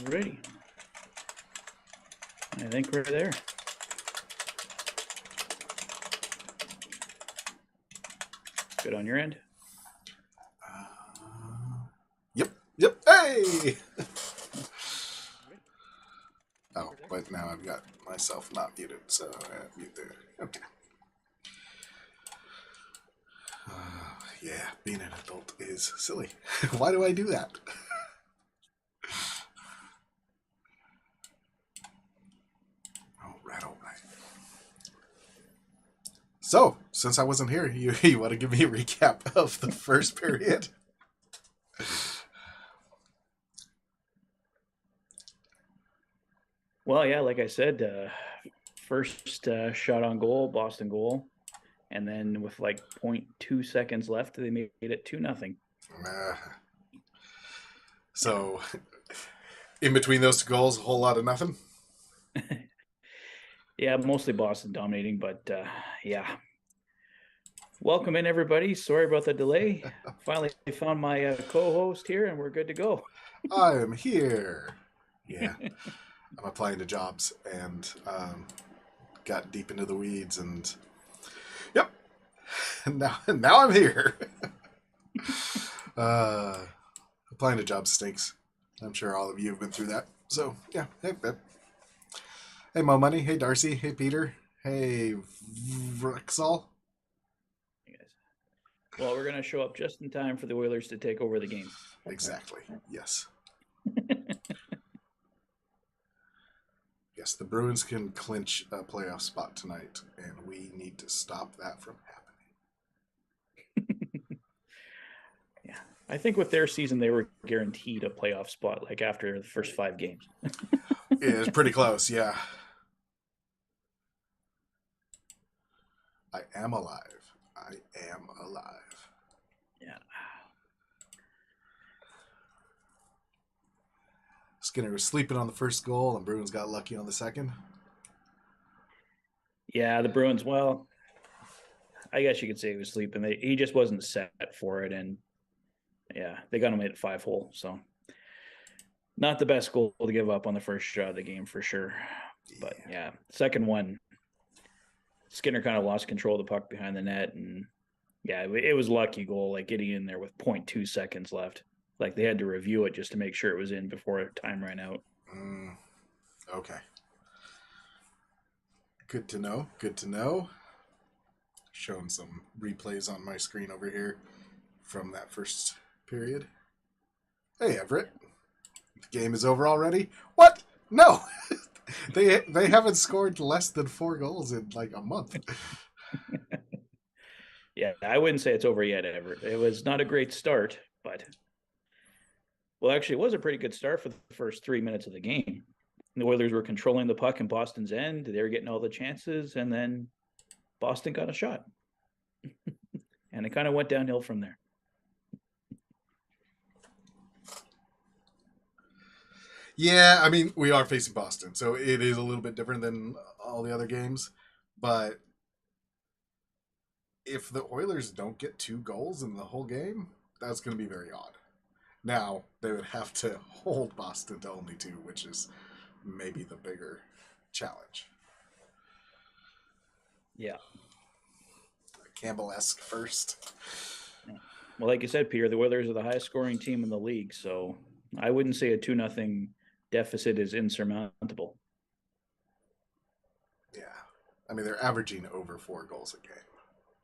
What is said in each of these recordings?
Ready. I think we're there. Good on your end? Yep. Hey! Oh, but now I've got myself not muted, so mute there. Okay. Yeah, being an adult is silly. Why do I do that? All right. So, since I wasn't here, you want to give me a recap of the first period? Well, yeah, like I said, first shot on goal, Boston goal. And then with like 0.2 seconds left, they made it 2-0. So, in between those two goals, a whole lot of nothing? Yeah, mostly Boston dominating, but yeah. Welcome in, everybody. Sorry about the delay. Finally found my co-host here, and we're good to go. I am here. Yeah, I'm applying to jobs and got deep into the weeds, and yep, now I'm here. Applying to jobs stinks. I'm sure all of you have been through that. So yeah, hey Mo Money, hey Darcy, hey Peter, hey Vrexall. Hey, guys. Well, we're going to show up just in time for the Oilers to take over the game. Exactly. Yes. Yes, the Bruins can clinch a playoff spot tonight, and we need to stop that from happening. Yeah. I think with their season, they were guaranteed a playoff spot like after the first 5 games. It's pretty close, yeah. I am alive. I am alive. Yeah. Skinner was sleeping on the first goal, and Bruins got lucky on the second. Yeah, the Bruins, well, I guess you could say he was sleeping. He just wasn't set for it, and yeah, they got him at 5-hole. So not the best goal to give up on the first shot of the game for sure. But yeah, second one, Skinner kind of lost control of the puck behind the net, and yeah, it was lucky goal, like getting in there with 0.2 seconds left. Like they had to review it just to make sure it was in before time ran out. Okay. Good to know. Good to know. Showing some replays on my screen over here from that first period. Hey, Everett. The game is over already? What? No. They haven't scored less than 4 goals in like a month. Yeah, I wouldn't say it's over yet, Everett. It was not a great start, but well, actually, it was a pretty good start for the first 3 minutes of the game. The Oilers were controlling the puck in Boston's end. They were getting all the chances, and then Boston got a shot. And it kind of went downhill from there. Yeah, I mean, we are facing Boston, so it is a little bit different than all the other games. But if the Oilers don't get 2 goals in the whole game, that's going to be very odd. Now, they would have to hold Boston to only 2, which is maybe the bigger challenge. Yeah. Campbell-esque first. Yeah. Well, like you said, Peter, the Oilers are the highest scoring team in the league, so I wouldn't say a 2-0 deficit is insurmountable. Yeah. I mean, they're averaging over 4 goals a game.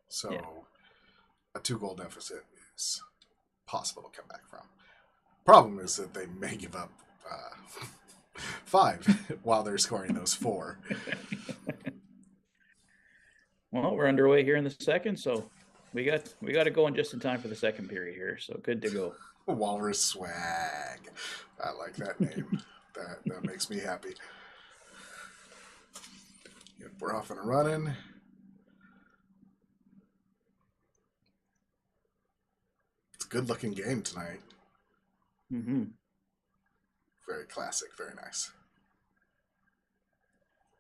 So yeah. A 2-goal deficit is possible to come back from. Problem is that they may give up 5 while they're scoring those 4. Well, we're underway here in the second, so we got it going just in time for the second period here. So good to go. Walrus swag. I like that name. that makes me happy. Yep, we're off and running. It's a good-looking game tonight. Mm-hmm. Very classic. Very nice.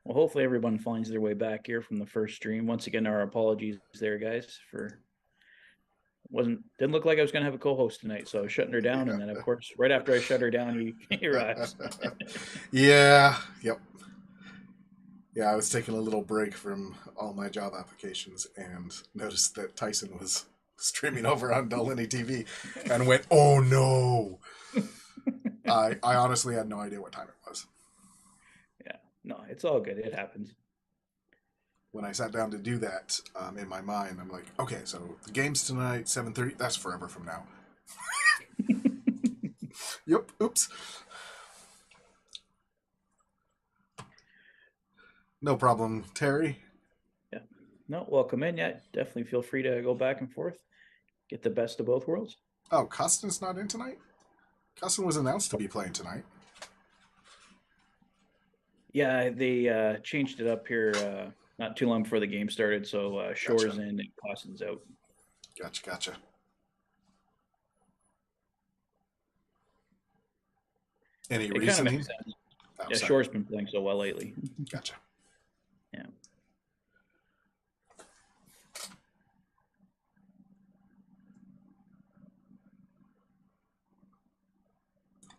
Well, hopefully everyone finds their way back here from the first stream. Once again, our apologies there, guys, for didn't look like I was going to have a co-host tonight, so I was shutting her down, and then of course, right after I shut her down, he arrives. Yeah. Yep. Yeah, I was taking a little break from all my job applications and noticed that Tyson was streaming over on Dullini TV and went, "Oh no!" I honestly had no idea what time it was. Yeah, no, it's all good. It happens. When I sat down to do that, in my mind, I'm like, "Okay, so the game's tonight, 7:30. That's forever from now." Yep. Oops. No problem, Terry. Yeah, no, welcome in. Yeah, definitely feel free to go back and forth, get the best of both worlds. Oh, Costin's not in tonight? Costin was announced to be playing tonight. Yeah, they changed it up here not too long before the game started, so Shore's Gotcha. in and Costin's out. Gotcha. Any It kind of reasoning? makes sense. Oh, Yeah, sorry. Shore's been playing so well lately. Gotcha. Yeah.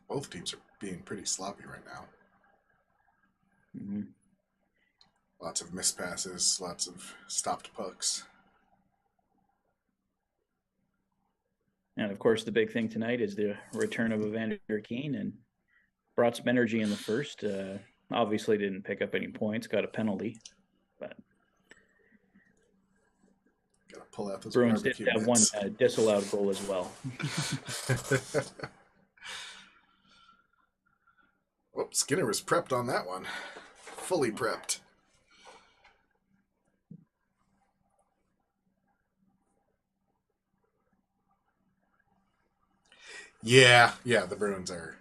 Both teams are being pretty sloppy right now. Mm-hmm. Lots of missed passes, lots of stopped pucks. And of course, the big thing tonight is the return of Evander Kane, and brought some energy in the first. Obviously, didn't pick up any points, got a penalty, but Gotta pull out those Bruins did barbecue have one mitts. disallowed goal as well. Oh, Skinner was prepped on that one. Fully prepped. Yeah, the Bruins are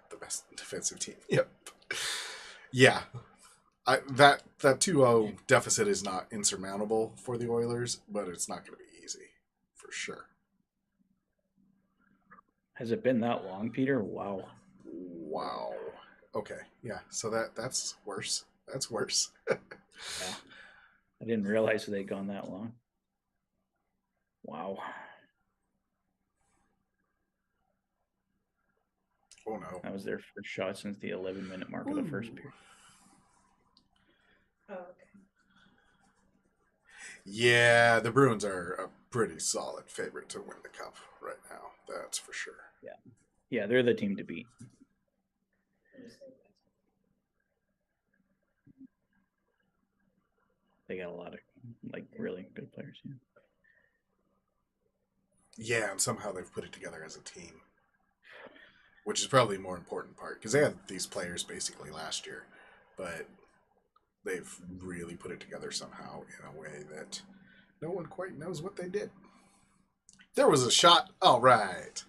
the best defensive team. Yep. Yeah, that 2-0 deficit is not insurmountable for the Oilers, but it's not going to be easy for sure. Has it been that long, Peter? Wow. Wow. Okay. Yeah. So that's worse. That's worse. Yeah. I didn't realize they'd gone that long. Wow. Oh no. That was their first shot since the 11-minute mark of the first period. Oh, okay. Yeah, the Bruins are a pretty solid favorite to win the cup right now. That's for sure. Yeah, they're the team to beat. They got a lot of really good players. Yeah. Yeah, and somehow they've put it together as a team, which is probably a more important part because they had these players basically last year, but they've really put it together somehow in a way that no one quite knows what they did. There was a shot. All right.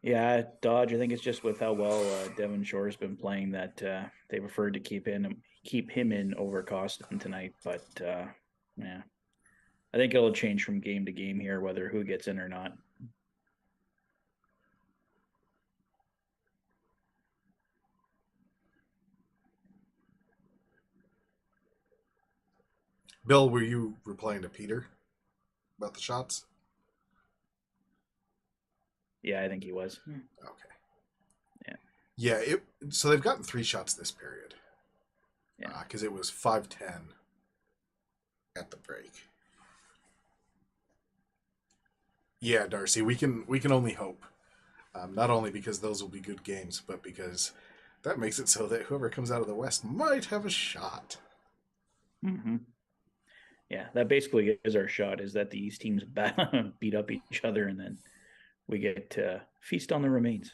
Yeah, Dodge. I think it's just with how well Devon Shore's been playing that they preferred to keep him in over Costin tonight. But yeah, I think it'll change from game to game here whether who gets in or not. Bill, were you replying to Peter about the shots? Yeah, I think he was. Okay. Yeah. So they've gotten 3 shots this period. Yeah. Because it was 5-10 at the break. Yeah, Darcy, we can only hope. Not only because those will be good games, but because that makes it so that whoever comes out of the West might have a shot. Mm-hmm. Yeah, that basically is our shot. Is that the East teams beat up each other, and then we get to feast on the remains.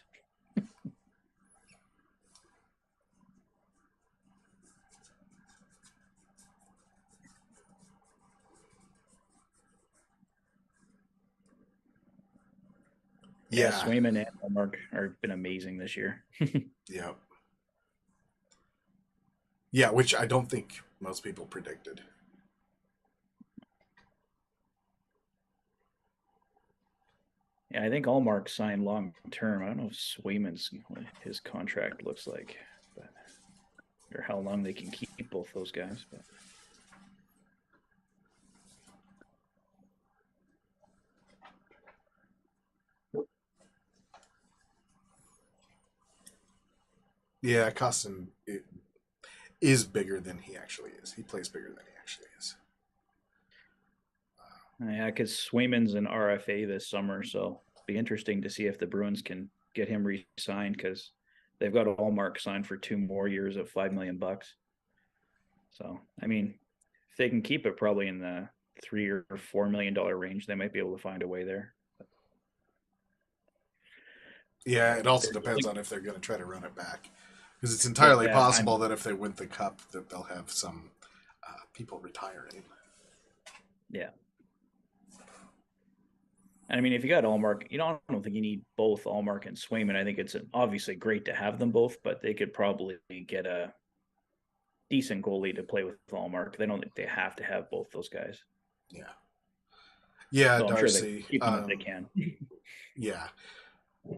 Yeah, Swayman and Hallmark have been amazing this year. Yeah. Yeah, which I don't think most people predicted. Yeah, I think Allmark signed long term. I don't know if Swayman's his contract looks like, but or how long they can keep both those guys. But Yeah, Costin is bigger than he actually is. He plays bigger than he actually is. Yeah, because Swayman's an RFA this summer, so be interesting to see if the Bruins can get him re-signed because they've got Allmark signed for 2 more years of $5 million. So I mean, if they can keep it probably in the $3 or $4 million range, they might be able to find a way there. Yeah, it also There's depends only, on if they're going to try to run it back, because it's entirely yeah, possible that if they win the cup, that they'll have some people retiring. yeah. And I mean, if you got Allmark, I don't think you need both Allmark and Swayman. I think it's obviously great to have them both, but they could probably get a decent goalie to play with Allmark. They don't think they have to have both those guys. Yeah, yeah, So I'm sure they Darcy. keep them if they can. Yeah,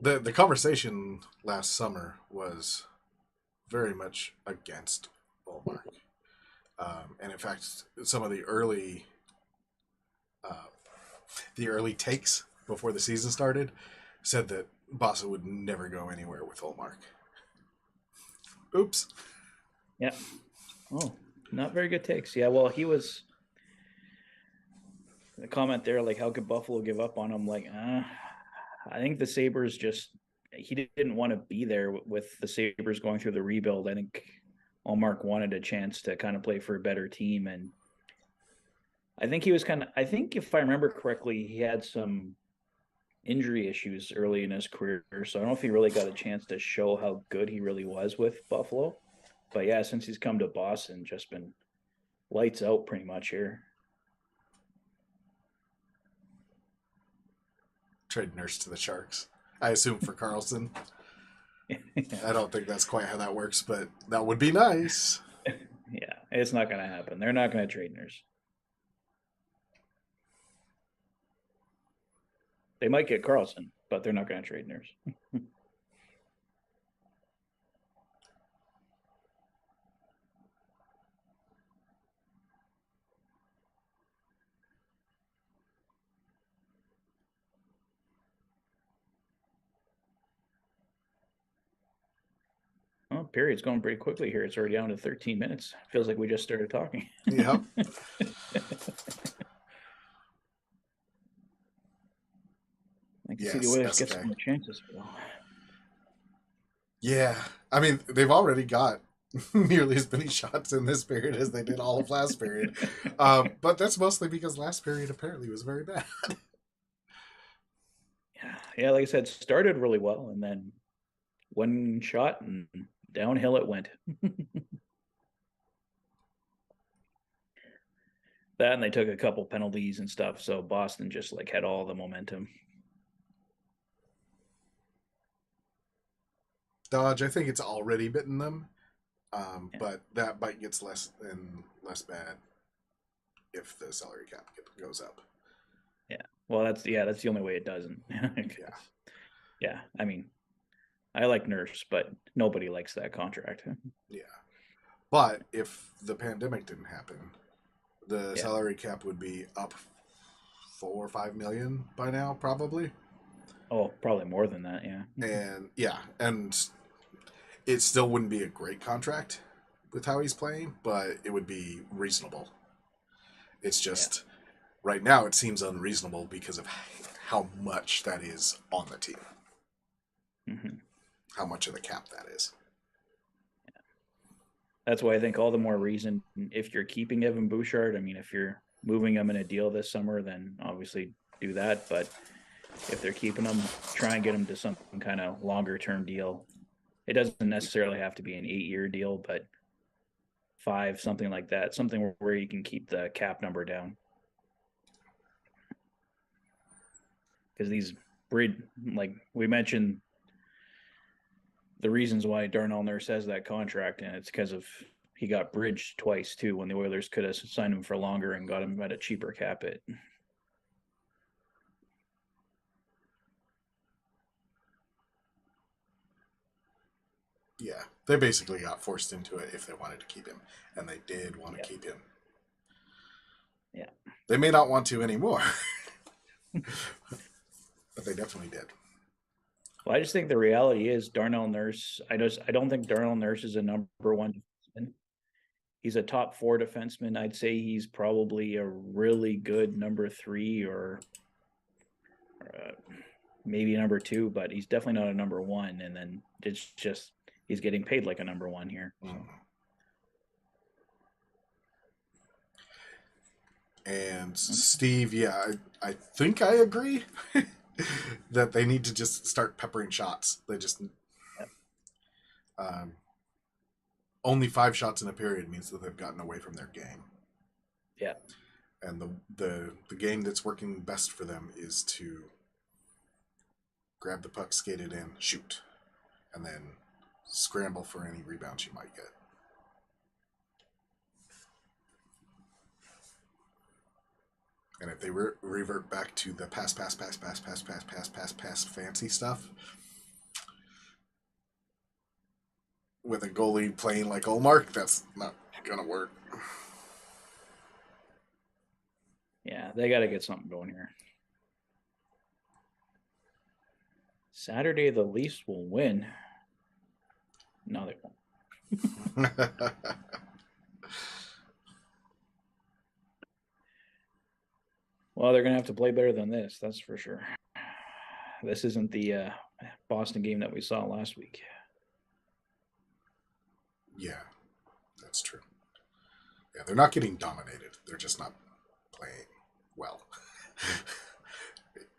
the conversation last summer was very much against Bullmark, and in fact, some of uh, the early takes before the season started said that Boston would never go anywhere with Ullmark. Oops. Yeah. Oh, not very good takes. Yeah. Well, he was the comment there, like, how could Buffalo give up on him? Like, I think the Sabres he didn't want to be there with the Sabres going through the rebuild. I think Allmark wanted a chance to kind of play for a better team. And I think I think if I remember correctly, he had some injury issues early in his career. So I don't know if he really got a chance to show how good he really was with Buffalo. But yeah, since he's come to Boston, just been lights out pretty much here. Trade Nurse to the Sharks. I assume for Carlson. Yeah. I don't think that's quite how that works, but that would be nice. Yeah, it's not going to happen. They're not going to trade Nurse. They might get Carlson, but they're not going to trade Nurse. Well, period's going pretty quickly here. It's already down to 13 minutes. Feels like we just started talking. Yep. I can see the Yes, Oilers get SK. some more chances. Yeah. I mean, they've already got nearly as many shots in this period as they did all of last period. But that's mostly because last period apparently was very bad. Yeah, like I said, started really well, and then one shot and downhill it went. That and they took a couple penalties and stuff, so Boston just like had all the momentum. Dodge, I think it's already bitten them, Yeah. but that bite gets less and less bad if the salary cap goes up. Yeah. Well, that's the only way it doesn't. Yeah. Yeah. I mean, I like Nurse, but nobody likes that contract. Yeah. But if the pandemic didn't happen, the Yeah. salary cap would be up 4 or 5 million by now, probably. Oh, probably more than that. Yeah. And yeah, and it still wouldn't be a great contract with how he's playing, but it would be reasonable. It's Yeah. just right now it seems unreasonable because of how much that is on the team, Mm-hmm. how much of the cap that is. That's why I think all the more reason if you're keeping Evan Bouchard. I mean, if you're moving him in a deal this summer, then obviously do that. But if they're keeping him, try and get him to some kind of longer term deal. It doesn't necessarily have to be an 8-year deal, but 5, something like that, something where you can keep the cap number down. Because these like we mentioned, the reasons why Darnell Nurse has that contract, and it's because of he got bridged twice too when the Oilers could have signed him for longer and got him at a cheaper cap hit. Yeah, they basically got forced into it if they wanted to keep him, and they did want to keep him. Yeah. They may not want to anymore, but they definitely did. Well, I just think the reality is Darnell Nurse. I don't think Darnell Nurse is a number one defenseman. He's a top 4 defenseman. I'd say he's probably a really good number 3 or uh, maybe number 2, but he's definitely not a number 1. And then it's just he's getting paid like a number 1 here. So. And Steve, yeah, I think I agree that they need to just start peppering shots. They just only 5 shots in a period means that they've gotten away from their game. Yeah. And the game that's working best for them is to grab the puck, skate it in, shoot, and then scramble for any rebounds you might get. And if they revert back to the pass fancy stuff, with a goalie playing like Olmark, that's not gonna work. Yeah, they got to get something going here. Saturday, the Leafs will win. No, they won't. Well, they're going to have to play better than this. That's for sure. This isn't the Boston game that we saw last week. Yeah, that's true. Yeah, they're not getting dominated. They're just not playing well.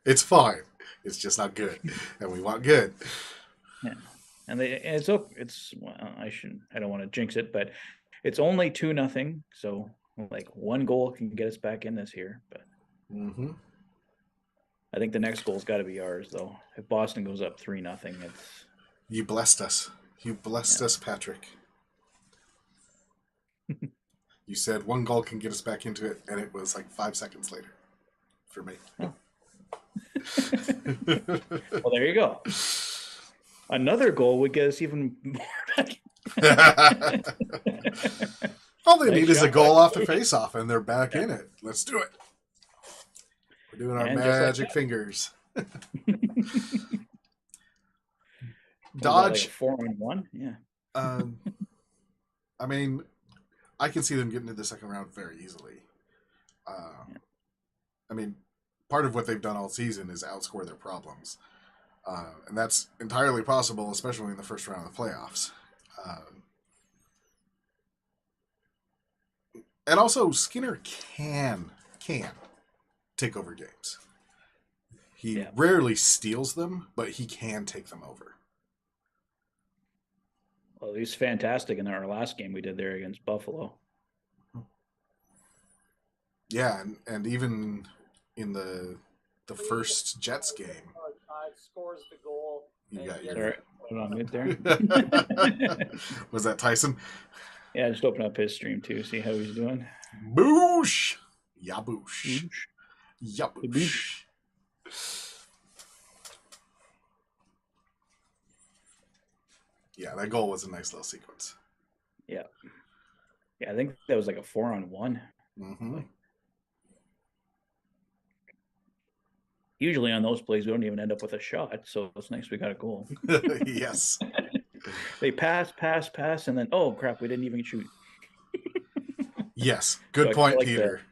It's fine. It's just not good, and we want good. Yeah, and it's well, I don't want to jinx it, but it's only 2-0, so like 1 goal can get us back in this here. But I think the next goal's got to be ours, though. If Boston goes up 3-0, it's you blessed us. You blessed us, Patrick. You said 1 goal can get us back into it, and it was like 5 seconds later for me. Oh. Well, there you go. Another goal would get us even more back. All they need is a goal off the face-off, and they're back in it. Let's do it. We're doing our magic fingers. Dodge. Like 4-1, yeah. I mean, I can see them getting to the second round very easily. I mean, part of what they've done all season is outscore their problems. And that's entirely possible, especially in the first round of the playoffs. And also, Skinner can take over games. He rarely steals them, but he can take them over. Well, he was fantastic in our last game we did there against Buffalo. Yeah, and even in the first Jets game, scores the goal. You got your. Sorry, put it on mute there. Was that Tyson? Yeah, just open up his stream too, see how he's doing. Boosh, yaboosh, yaboosh. Yeah, that goal was a nice little sequence. Yeah, I think that was like a 4-on-1. Usually on those plays, we don't even end up with a shot, so it's nice we got a goal. Yes. They pass, and then, oh, crap, we didn't even shoot. Yes, good point, Peter.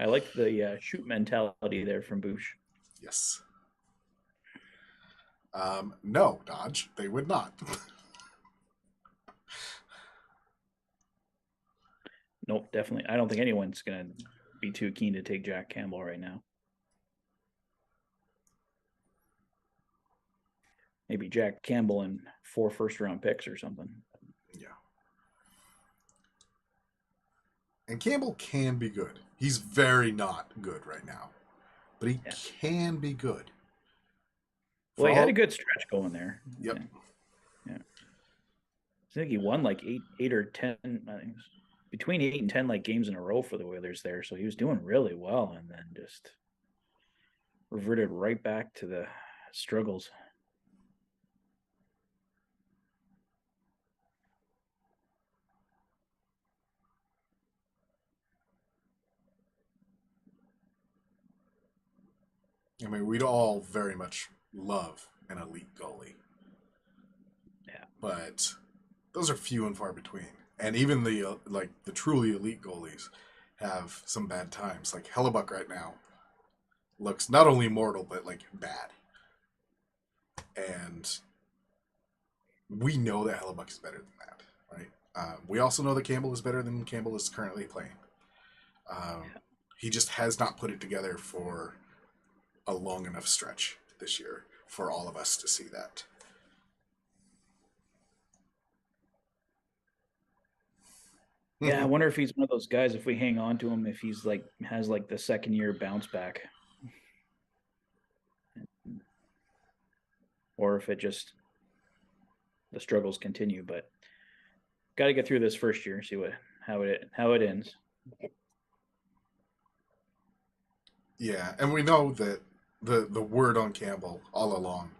I like the shoot mentality there from Bush. Yes. No, Dodge, they would not. Nope, definitely. I don't think anyone's going to be too keen to take Jack Campbell right now. Maybe Jack Campbell and 4 first-round picks or something. Yeah. And Campbell can be good. He's very not good right now. But he can be good. Well, he had a good stretch going there. Yep. Yeah. I think he won like 8 or 10, I think between 8 and 10 like games in a row for the Oilers there. So he was doing really well and then just reverted right back to the struggles. I mean, we'd all very much love an elite goalie. Yeah. But those are few and far between. And even the truly elite goalies have some bad times. Like Hellebuck right now looks not only mortal but like bad. And we know that Hellebuck is better than that, right? We also know that Campbell is better than Campbell is currently playing. He just has not put it together for a long enough stretch this year for all of us to see that. Yeah, I wonder if he's one of those guys, if we hang on to him, if he's like has like the second year bounce back. Or if it just the struggles continue, but got to get through this first year, see how it ends. Yeah, and we know that the word on Campbell all along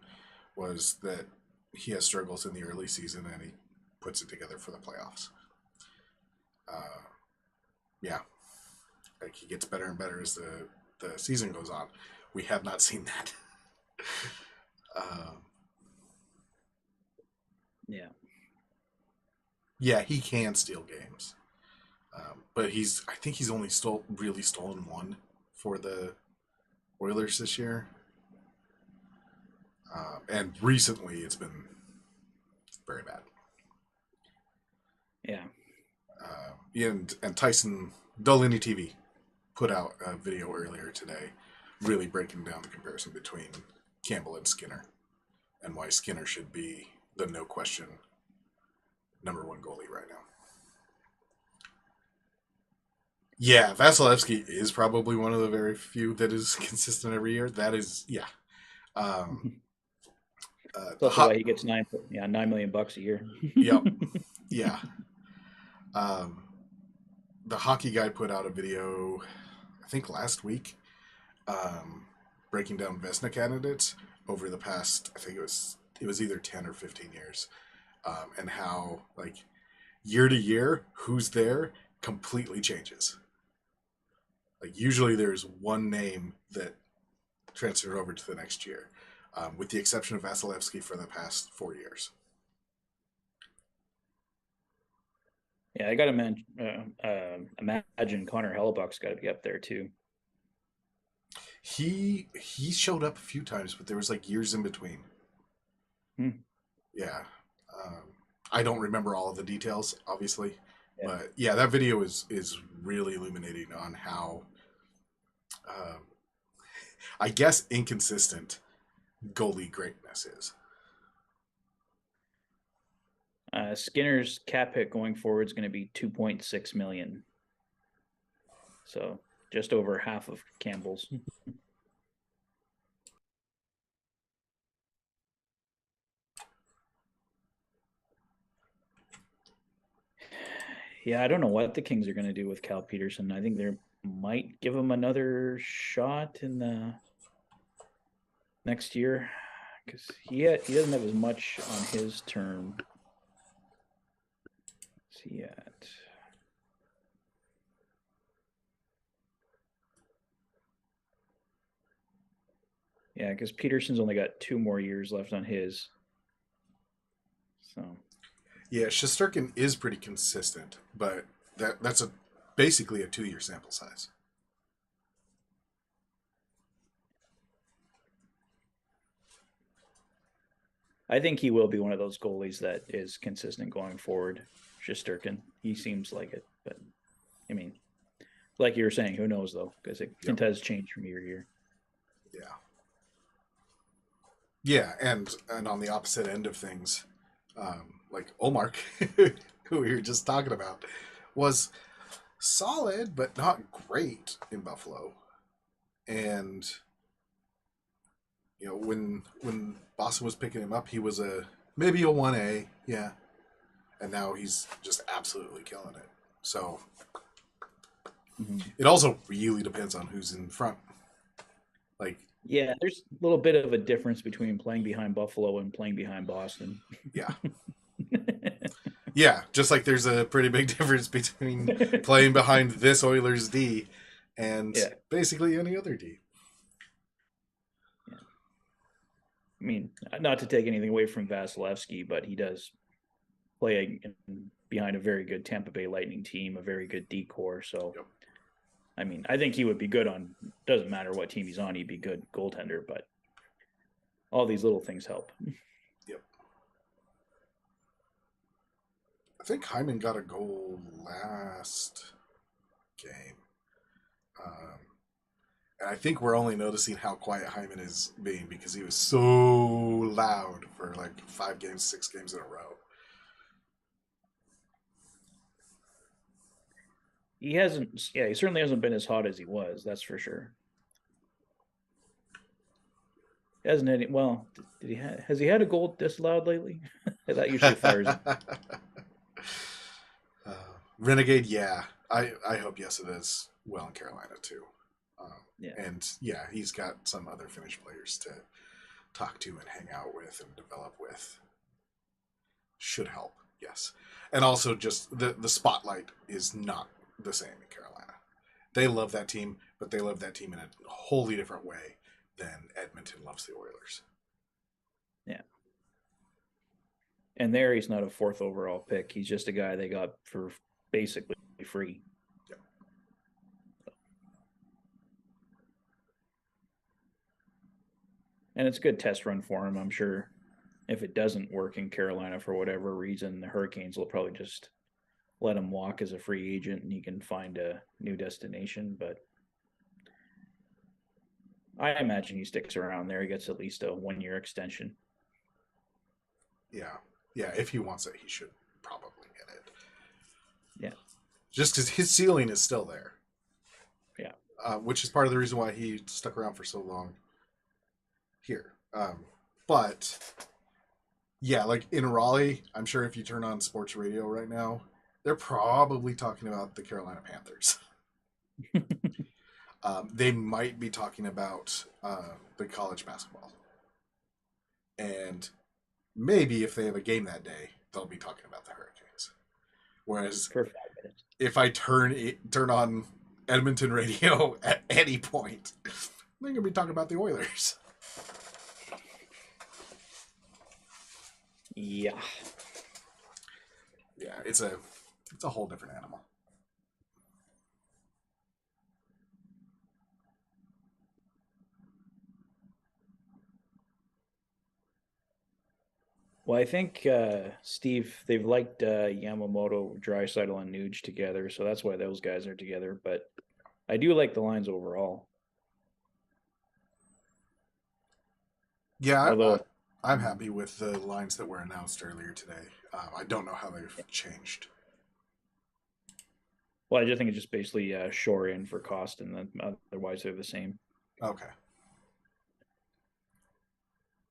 was that he has struggles in the early season and he puts it together for the playoffs. Yeah, like he gets better and better as the season goes on. We have not seen that. Yeah. Yeah, he can steal games, but I think he's only really stolen one for the Oilers this year, and recently it's been very bad. Yeah. And Tyson Dullini TV put out a video earlier today, really breaking down the comparison between Campbell and Skinner, and why Skinner should be the no question number one goalie right now. Yeah, Vasilevsky is probably one of the very few that is consistent every year. That is, yeah. That's why he gets $9 million a year. Yep. Yeah. The hockey guy put out a video, I think last week, breaking down Vesna candidates over the past, I think it was either 10 or 15 years, and how like year to year, who's there completely changes. Like usually there's one name that transferred over to the next year, with the exception of Vasilevsky for the past 4 years. Yeah, I got to imagine Connor Hellebuck's got to be up there too. He showed up a few times, but there was like years in between. Yeah. I don't remember all of the details, obviously. Yeah. But yeah, that video is really illuminating on how, I guess, inconsistent goalie greatness is. Skinner's cap hit going forward is going to be $2.6 million. So just over half of Campbell's. Yeah, I don't know what the Kings are going to do with Cal Peterson. I think they might give him another shot in the next year because he doesn't have as much on his term. What's he at? Yeah, because Peterson's only got 2 more years left on his. So. Yeah, Shesterkin is pretty consistent, but that's basically a 2-year sample size. I think he will be one of those goalies that is consistent going forward. Shesterkin, he seems like it, but I mean, like you were saying, who knows though? Because it does change from year to year. Yeah. Yeah, and on the opposite end of things, like Olmark, who we were just talking about, was solid but not great in Buffalo. And you know, when Boston was picking him up, he was maybe a 1A, yeah. And now he's just absolutely killing it. So it also really depends on who's in front. Like, yeah, there's a little bit of a difference between playing behind Buffalo and playing behind Boston. Yeah. Yeah, just like there's a pretty big difference between playing behind this Oilers D and basically any other D. I mean, not to take anything away from Vasilevsky, but he does play behind a very good Tampa Bay Lightning team, a very good decor. So, Yep. I mean, I think he would be good on. Doesn't matter what team he's on, he'd be good goaltender. But all these little things help. Yep. I think Hyman got a goal last game. And I think we're only noticing how quiet Hyman is being because he was so loud for like 5 games, 6 games in a row. He hasn't. Yeah, he certainly hasn't been as hot as he was. That's for sure. Hasn't any? Well, did he? Has he had a goal this loud lately? That usually fires him. Renegade, yeah. I hope yes it is well in Carolina too. Yeah. And yeah, he's got some other Finnish players to talk to and hang out with and develop with. Should help, yes. And also just the spotlight is not the same in Carolina. They love that team, but they love that team in a wholly different way than Edmonton loves the Oilers. Yeah. And there, he's not a 4th overall pick. He's just a guy they got for basically free. Yep. And it's a good test run for him. I'm sure if it doesn't work in Carolina for whatever reason, the Hurricanes will probably just let him walk as a free agent and he can find a new destination. But I imagine he sticks around there. He gets at least a 1-year extension. Yeah. Yeah, if he wants it, he should probably get it. Yeah. Just because his ceiling is still there. Yeah. Which is part of the reason why he stuck around for so long here. But, yeah, like in Raleigh, I'm sure if you turn on sports radio right now, they're probably talking about the Carolina Panthers. They might be talking about the college basketball. And maybe if they have a game that day, they'll be talking about the Hurricanes. Whereas for 5 minutes. If I turn on Edmonton radio at any point, they're going to be talking about the Oilers. Yeah. Yeah, it's a whole different animal. Well, I think Steve, they've liked Yamamoto, Draisaitl, and Nuge together, so that's why those guys are together. But I do like the lines overall. Yeah, Although I'm happy with the lines that were announced earlier today. I don't know how they've changed. well, I just think it's just basically shore in for cost, and then otherwise they're the same. Okay.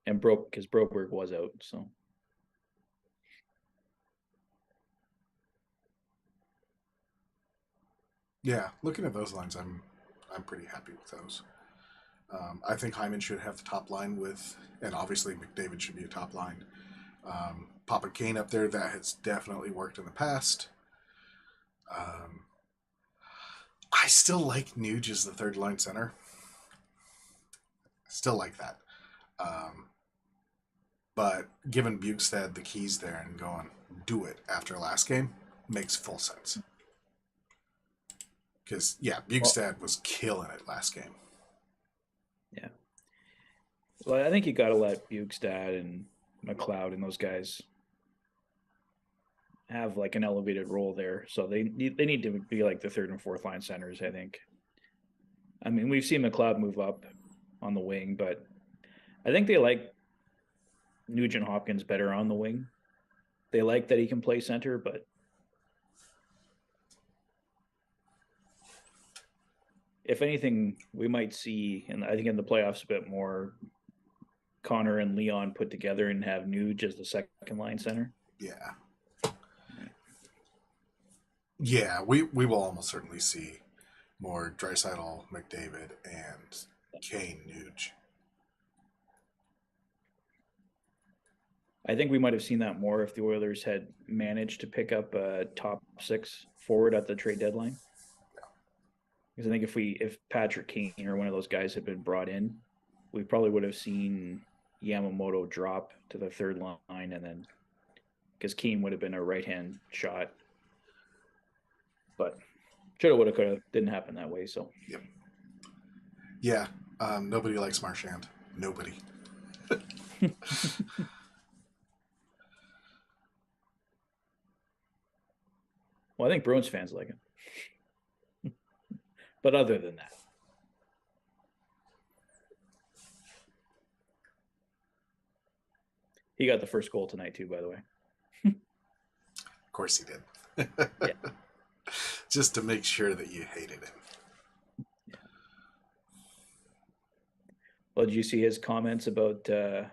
And because Broberg was out, so Yeah, looking at those lines, I'm pretty happy with those. I think Hyman should have the top line with, and obviously McDavid should be a top line. Papa Kane up there, that has definitely worked in the past. I still like Nuge as the third line center. Still like that. But giving Bukestad the keys there and going, do it after last game makes full sense. Because, yeah, Bukestad was killing it last game. yeah. Well, I think you got to let Bukestad and McLeod and those guys have like an elevated role there. So they need to be like the 3rd and 4th line centers, I think. I mean, we've seen McLeod move up on the wing, but I think they like Nugent Hopkins better on the wing. They like that he can play center, but if anything, we might see, and I think in the playoffs a bit more, Connor and Leon put together and have Nuge as the second line center. Yeah. Yeah, we will almost certainly see more Draisaitl, McDavid, and Kane Nuge. I think we might have seen that more if the Oilers had managed to pick up a top 6 forward at the trade deadline. Because I think if Patrick Kane or one of those guys had been brought in, we probably would have seen Yamamoto drop to the third line, and then because Keane would have been a right-hand shot, but shoulda, woulda, coulda, didn't happen that way. So Yep. Yeah. Nobody likes Marchand. Nobody. well, I think Bruins fans like him, but other than that, he got the first goal tonight too. By the way, Of course he did. yeah. Just to make sure that you hated him. Well, did you see his comments about the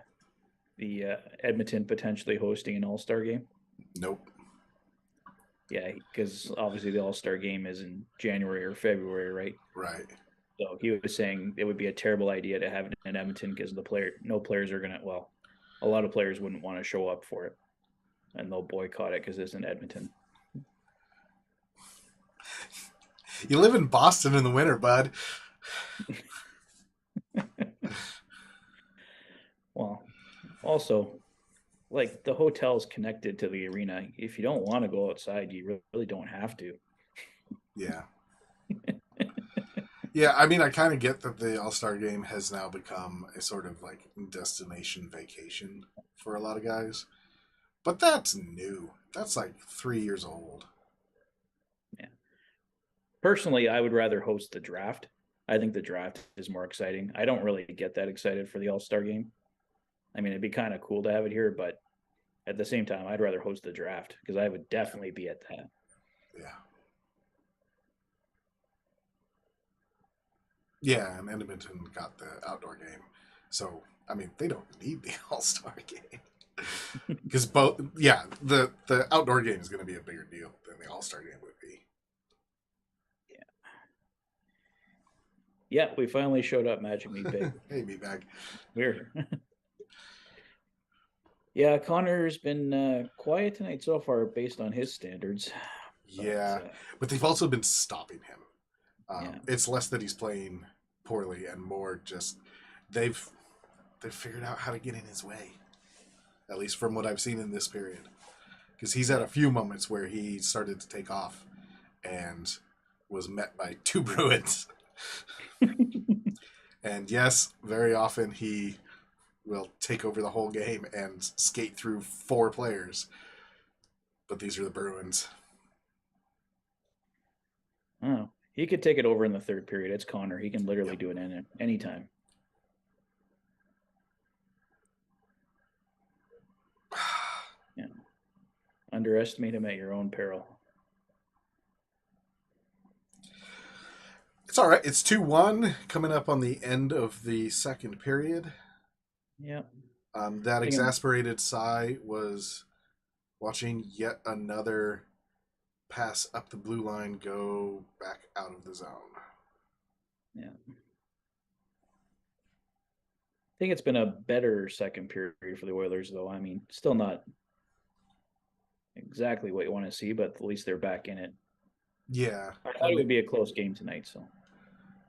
Edmonton potentially hosting an All-Star game? Nope. Yeah, because obviously the All-Star game is in January or February, right? Right. So he was saying it would be a terrible idea to have it in Edmonton because no players are gonna. Well, a lot of players wouldn't want to show up for it, and they'll boycott it because it's in Edmonton. You live in Boston in the winter, bud. Well, also, like the hotel's connected to the arena. If you don't want to go outside, you really don't have to. Yeah. Yeah, I mean, I kind of get that the All-Star game has now become a sort of like destination vacation for a lot of guys. But that's new. That's like 3 years old. Yeah. Personally, I would rather host the draft. I think the draft is more exciting. I don't really get that excited for the All-Star game. I mean, it'd be kind of cool to have it here, but at the same time, I'd rather host the draft because I would definitely be at that. Yeah. Yeah, and Edmonton got the outdoor game. So, I mean, they don't need the All-Star game. Because the outdoor game is going to be a bigger deal than the All-Star game would be. Yeah, we finally showed up, Magic Meatbag. Hey, Meatbag. Weird. Yeah, Connor's been quiet tonight so far based on his standards. Yeah, but they've also been stopping him. Yeah. It's less that he's playing poorly and more just they've figured out how to get in his way. At least from what I've seen in this period. Because he's had a few moments where he started to take off and was met by 2 Bruins. And yes, very often he will take over the whole game and skate through 4 players. But these are the Bruins. Oh, he could take it over in the third period. It's Connor. He can literally do it anytime. Yeah. Underestimate him at your own peril. It's all right. It's 2-1 coming up on the end of the second period. Yeah. That exasperated sigh was watching yet another pass up the blue line go back out of the zone. Yeah. I think it's been a better second period for the Oilers, though. I mean, still not exactly what you want to see, but at least they're back in it. Yeah. I thought it would be a close game tonight, so.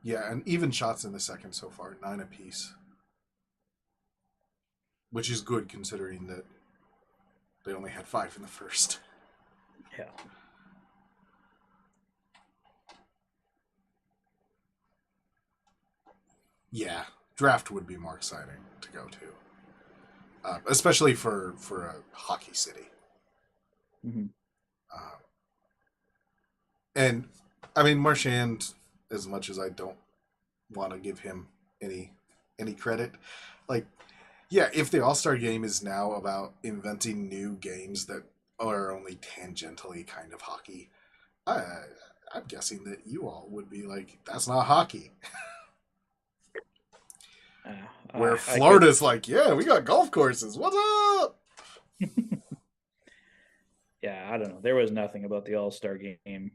Yeah, and even shots in the second so far, 9 apiece. Which is good considering that they only had 5 in the first. Yeah. Yeah, draft would be more exciting to go to. Especially for a hockey city. Mm-hmm. And, I mean, Marchand, as much as I don't want to give him any credit, like, yeah, if the All-Star game is now about inventing new games that are only tangentially kind of hockey, I'm guessing that you all would be like, that's not hockey. Where Florida's like, yeah, we got golf courses. What's up? Yeah, I don't know. There was nothing about the All-Star game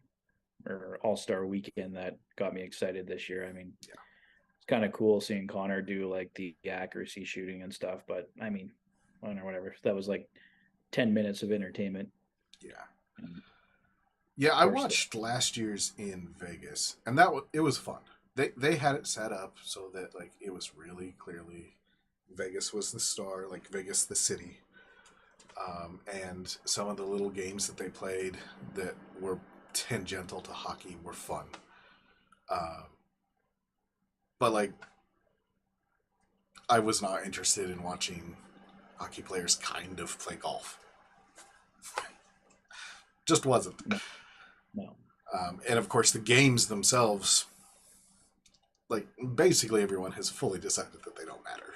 or All-Star weekend that got me excited this year. I mean, yeah. It's kind of cool seeing Connor do like the accuracy shooting and stuff, but I mean, whatever. That was like 10 minutes of entertainment. Yeah. Yeah, I watched last year's in Vegas, and it was fun. They had it set up so that like it was really clearly Vegas was the star, like Vegas the city. And some of the little games that they played that were tangential to hockey were fun. Uh, but like, I was not interested in watching hockey players kind of play golf. Just wasn't. No. And of course, the games themselves, like basically everyone has fully decided that they don't matter.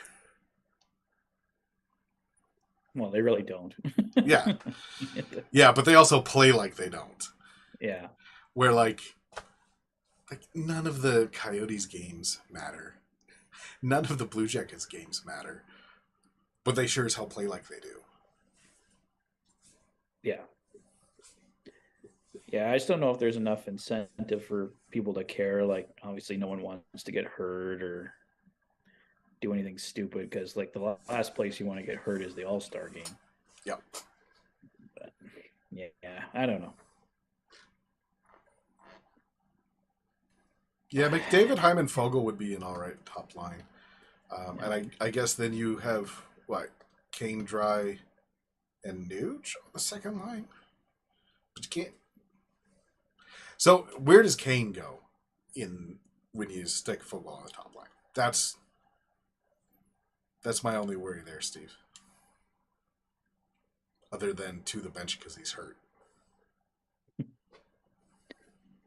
Well, they really don't. Yeah. Yeah, but they also play like they don't. Yeah. Where like none of the Coyotes games matter. None of the Blue Jackets games matter. But they sure as hell play like they do. Yeah. Yeah, I just don't know if there's enough incentive for people to care. Like, obviously, no one wants to get hurt or do anything stupid because, like, the last place you want to get hurt is the All-Star game. Yep. But, yeah, I don't know. Yeah, McDavid, Hyman, Fogle would be an all right top line. And I guess then you have, what, Kane, Dry, and Nuge on the second line? But you can't. So where does Kane go when you stick Fogle on the top line? That's my only worry there, Steve. Other than to the bench because he's hurt.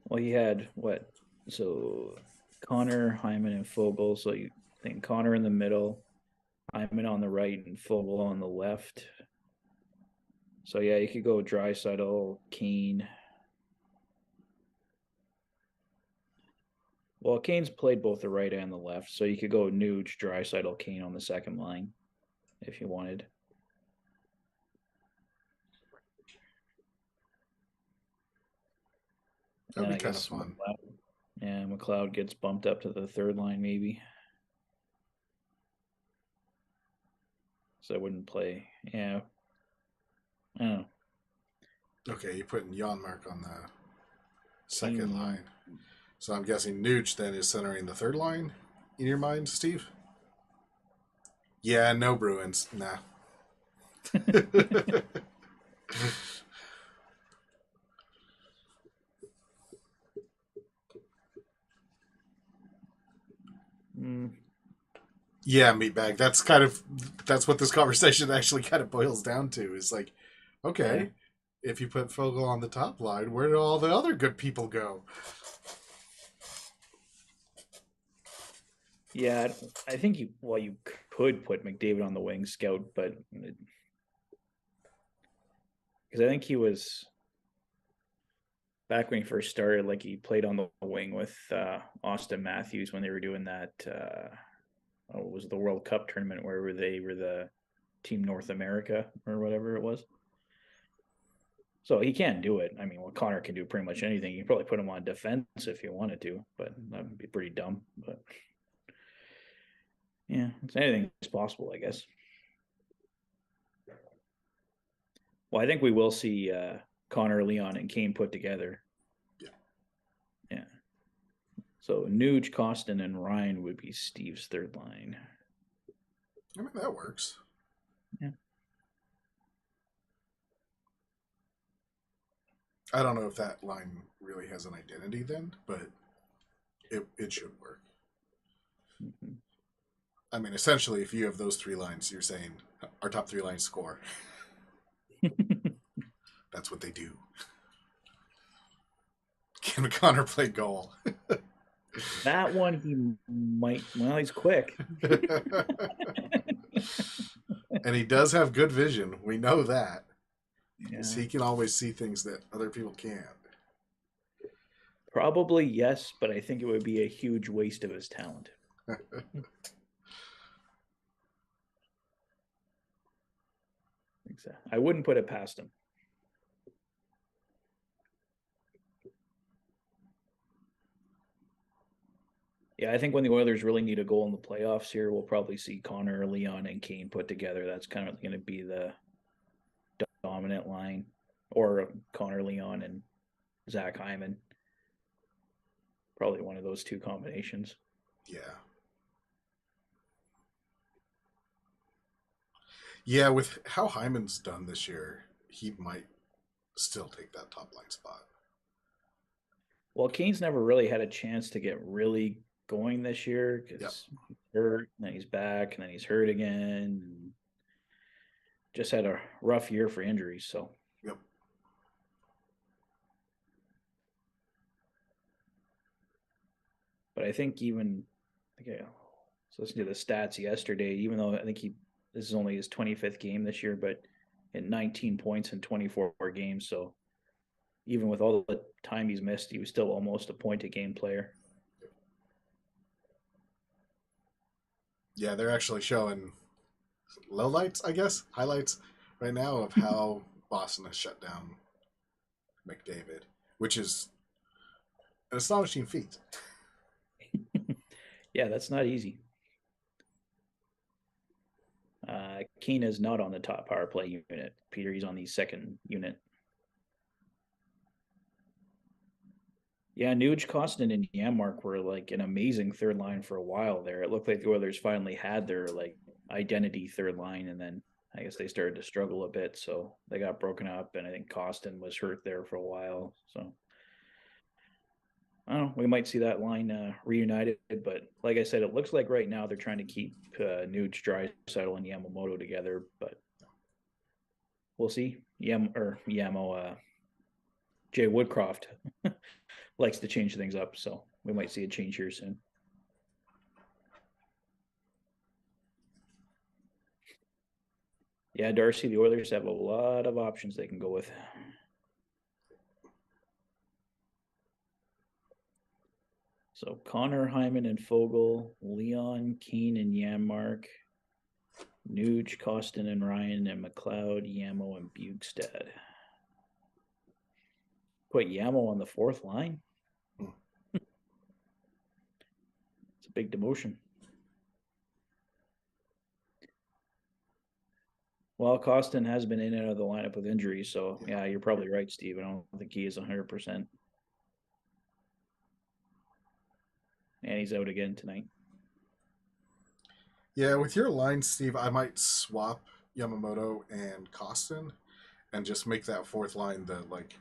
Well, you had what? So Connor, Hyman, and Fogle. So you think Connor in the middle, Hyman on the right, and Fogle on the left. So yeah, you could go Draisaitl, Kane. Well, Kane's played both the right and the left, so you could go Nuge, Draisaitl, Kane on the second line if you wanted. That'd be kind of fun. McLeod gets bumped up to the third line, maybe. So I wouldn't play. Yeah. I don't know. Okay, you're putting Janmark on the second line. So I'm guessing Nuge then is centering the third line in your mind, Steve? Yeah, no Bruins. Nah. Yeah, meatbag. That's what this conversation actually kind of boils down to. Is like, okay, if you put Fogle on the top line, where do all the other good people go? Yeah, I think you could put McDavid on the wing scout, but because I think he was back when he first started, like he played on the wing with Austin Matthews when they were doing that. It was the World Cup tournament where they were the Team North America or whatever it was. So he can do it. I mean, well, Connor can do pretty much anything. You can probably put him on defense if you wanted to, but that would be pretty dumb. But yeah, anything is possible, I guess. Well, I think we will see Connor, Leon, and Kane put together. Yeah. So Nuge, Costin, and Ryan would be Steve's third line. I mean, that works. Yeah. I don't know if that line really has an identity then, but it should work. Mm-hmm. I mean, essentially, if you have those three lines, you're saying our top three lines score. That's what they do. Can Connor play goal? That one he might. Well, he's quick. And he does have good vision. We know that. Yeah. He can always see things that other people can't. Probably yes, but I think it would be a huge waste of his talent. Exactly. I wouldn't put it past him. Yeah, I think when the Oilers really need a goal in the playoffs here, we'll probably see Connor, Leon, and Kane put together. That's kind of going to be the dominant line, or Connor, Leon, and Zach Hyman. Probably one of those two combinations. Yeah. Yeah, with how Hyman's done this year, he might still take that top line spot. Well, Kane's never really had a chance to get really going this year Yep. because he's hurt, and then he's back, and then he's hurt again. Just had a rough year for injuries. So, Yep. but I think even okay, so listening to the stats yesterday, even though I think this is only his 25th game this year, but at 19 points in 24 games. So even with all the time he's missed, he was still almost a point a game player. Yeah, they're actually showing lowlights, I guess, highlights right now of how Boston has shut down McDavid, which is an astonishing feat. Yeah, that's not easy. Keane is not on the top power play unit. Peter, he's on the second unit. Yeah, Nuge, Costin, and Yanmark were like an amazing third line for a while there. It looked like the Oilers finally had their like identity third line, and then I guess they started to struggle a bit, so they got broken up. And I think Costin was hurt there for a while. So I don't know. We might see that line reunited, but like I said, it looks like right now they're trying to keep Nuge, Draisaitl, and Yamamoto together, but we'll see. Jay Woodcroft likes to change things up, so we might see a change here soon. Yeah, Darcy, the Oilers have a lot of options they can go with. So Connor, Hyman, and Fogle, Leon, Keane, and Yanmark, Nuge, Costin, and Ryan, and McLeod, Yamo, and Bugstad. Put Yamo on the fourth line? It's a big demotion. Well, Costin has been in and out of the lineup with injuries, so yeah, you're probably right, Steve. I don't think he is 100%. And he's out again tonight. Yeah, with your line, Steve, I might swap Yamamoto and Costin and just make that fourth line the like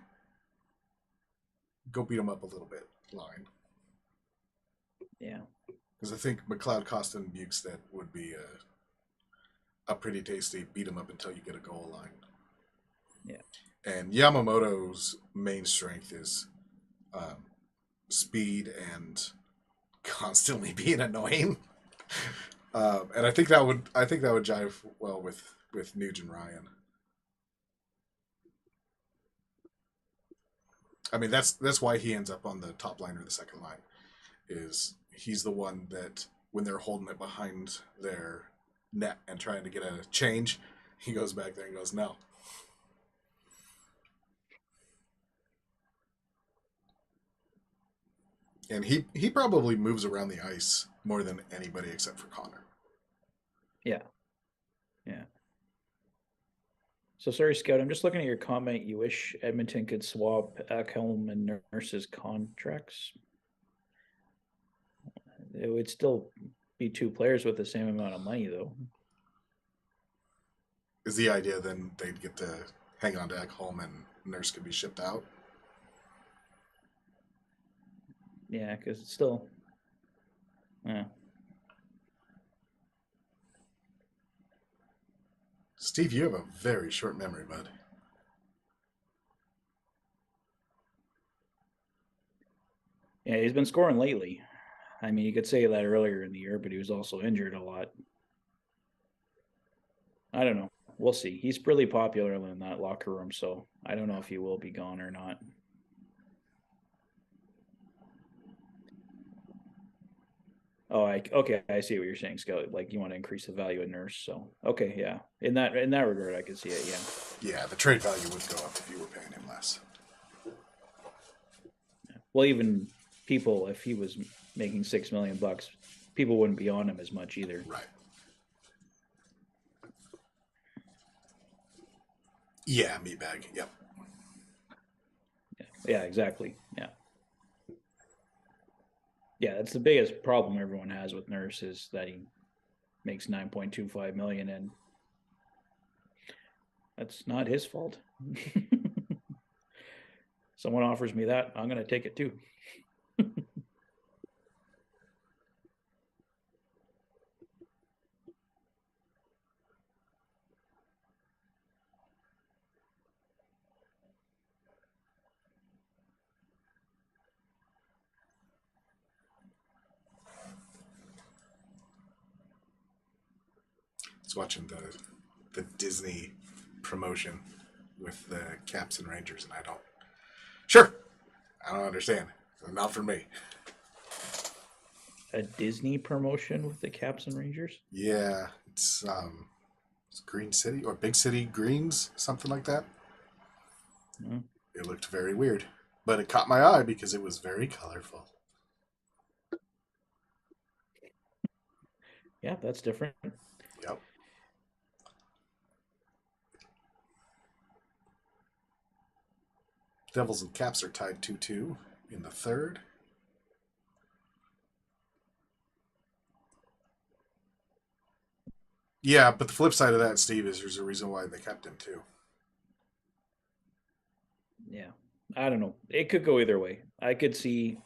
go beat them up a little bit line. Yeah. Because I think McLeod, Costin, Bugstead would be a pretty tasty beat them up until you get a goal line. Yeah. And Yamamoto's main strength is speed and constantly being annoying. And I think that would jive well with Nuge and Ryan. I mean, that's why he ends up on the top line or the second line. Is he's the one that when they're holding it behind their net and trying to get a change, he goes back there and goes, no. And he probably moves around the ice more than anybody except for Connor. Yeah. Yeah. So sorry, Scout. I'm just looking at your comment. You wish Edmonton could swap Ekholm and Nurse's contracts. It would still be two players with the same amount of money, though. Is the idea then they'd get to hang on to Ekholm and Nurse could be shipped out? Yeah, because it's still. Yeah. Steve, you have a very short memory, bud. Yeah, he's been scoring lately. I mean, you could say that earlier in the year, but he was also injured a lot. I don't know. We'll see. He's really popular in that locker room, so I don't know if he will be gone or not. Oh, okay. I see what you're saying, Scout. Like you want to increase the value of Nurse. So okay, yeah. In that regard, I can see it. Yeah. Yeah, the trade value would go up if you were paying him less. Well, even people, if he was making $6 million, people wouldn't be on him as much either. Right. Yeah, meatbag. Yep. Yeah, exactly. Yeah. Yeah, that's the biggest problem everyone has with Nurse is that he makes 9.25 million and That's not his fault. Someone offers me that, I'm going to take it too. It's watching the Disney promotion with the Caps and Rangers, and I don't understand. Not for me. A Disney promotion with the Caps and Rangers? Yeah, it's Green City or Big City Greens, something like that. Mm. It looked very weird, but it caught my eye because it was very colorful. Yeah, that's different. Yep. Devils and Caps are tied 2-2 in the third. Yeah, but the flip side of that, Steve, is there's a reason why they kept him too. Yeah. I don't know. It could go either way. I could see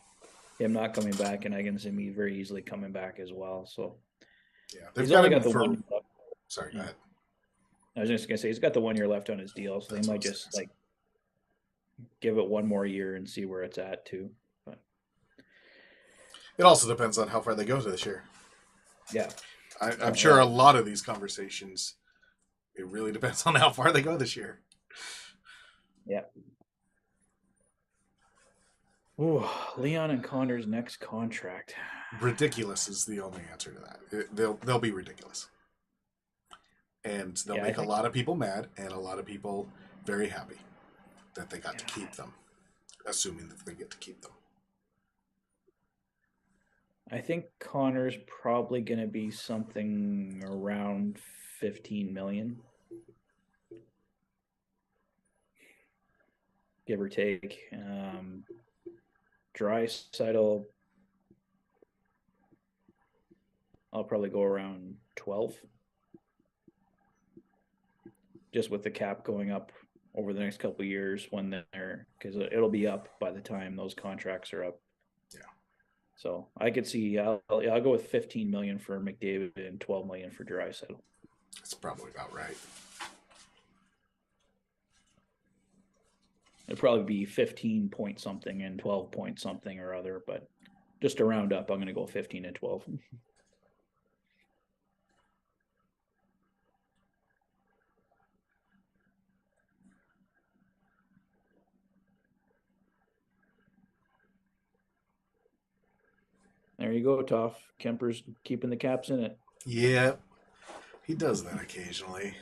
him not coming back, and I can see me very easily coming back as well. So yeah, they've he's only got him the for. one. Sorry, go ahead. I was just gonna say he's got the 1 year left on his deal, so That's they what might I was just gonna like give it one more year and see where it's at too. But It also depends on how far they go to this year. yeah, I'm sure a lot of these conversations, it really depends on how far they go this year. yeah. Ooh, Leon and Connor's next contract. Ridiculous is the only answer to that. They'll be ridiculous, and they'll make a lot of people mad and a lot of people very happy that they got to keep them, assuming that they get to keep them. I think Connor's probably going to be something around 15 million, give or take. Draisaitl, I'll probably go around 12, just with the cap going up over the next couple of years when they're, because it'll be up by the time those contracts are up. Yeah. So I could see I'll go with 15 million for McDavid and 12 million for Draisaitl. That's probably about right. It'd probably be 15 point something and 12 point something or other, but just to round up, I'm going to go 15 and 12. There you go, Toph. Kemper's keeping the Caps in it. Yeah, he does that occasionally.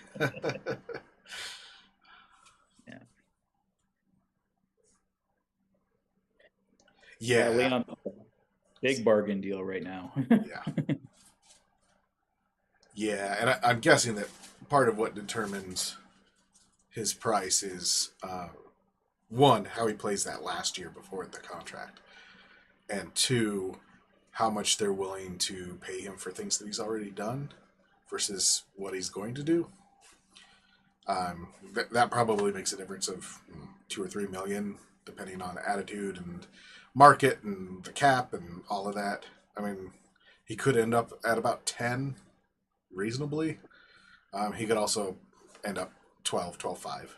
Yeah. Leon, big bargain deal right now. Yeah. Yeah, and I'm guessing that part of what determines his price is one, how he plays that last year before the contract, and two, how much they're willing to pay him for things that he's already done versus what he's going to do. That probably makes a difference of 2 or 3 million, depending on attitude and market and the cap and all of that. I mean, he could end up at about 10 reasonably. He could also end up 12.5.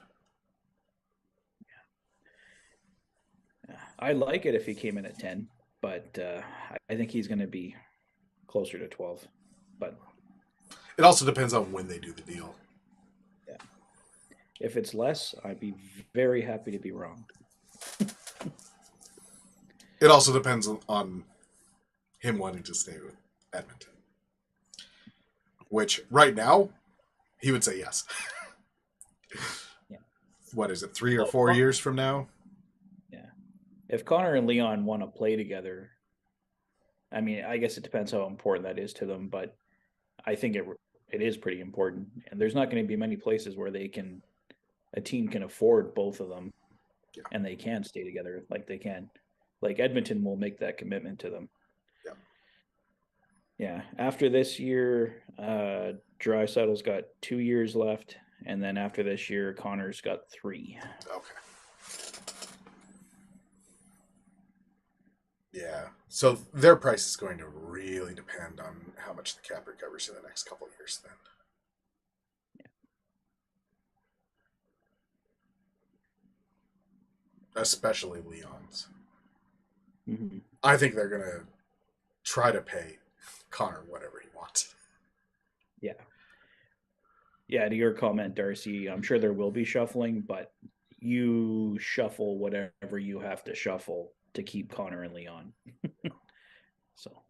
I like it if he came in at 10, but I think he's going to be closer to 12. But it also depends on when they do the deal. Yeah. If it's less, I'd be very happy to be wrong. It also depends on him wanting to stay with Edmonton. Which, right now, he would say yes. Yeah. What is it, 3 or 4 years from now? Yeah. If Connor and Leon want to play together, I mean, I guess it depends how important that is to them, but I think it is pretty important. And there's not going to be many places where a team can afford both of them, yeah, and they can stay together like they can. Like Edmonton will make that commitment to them. Yeah. Yeah. After this year, Draisaitl's got 2 years left, and then after this year, Connor's got 3. Okay. Yeah. So their price is going to really depend on how much the cap recovers in the next couple of years then. Especially Leon's. Mm-hmm. I think they're going to try to pay Connor whatever he wants. Yeah. Yeah, to your comment, Darcy, I'm sure there will be shuffling, but you shuffle whatever you have to shuffle to keep Connor and Leon. So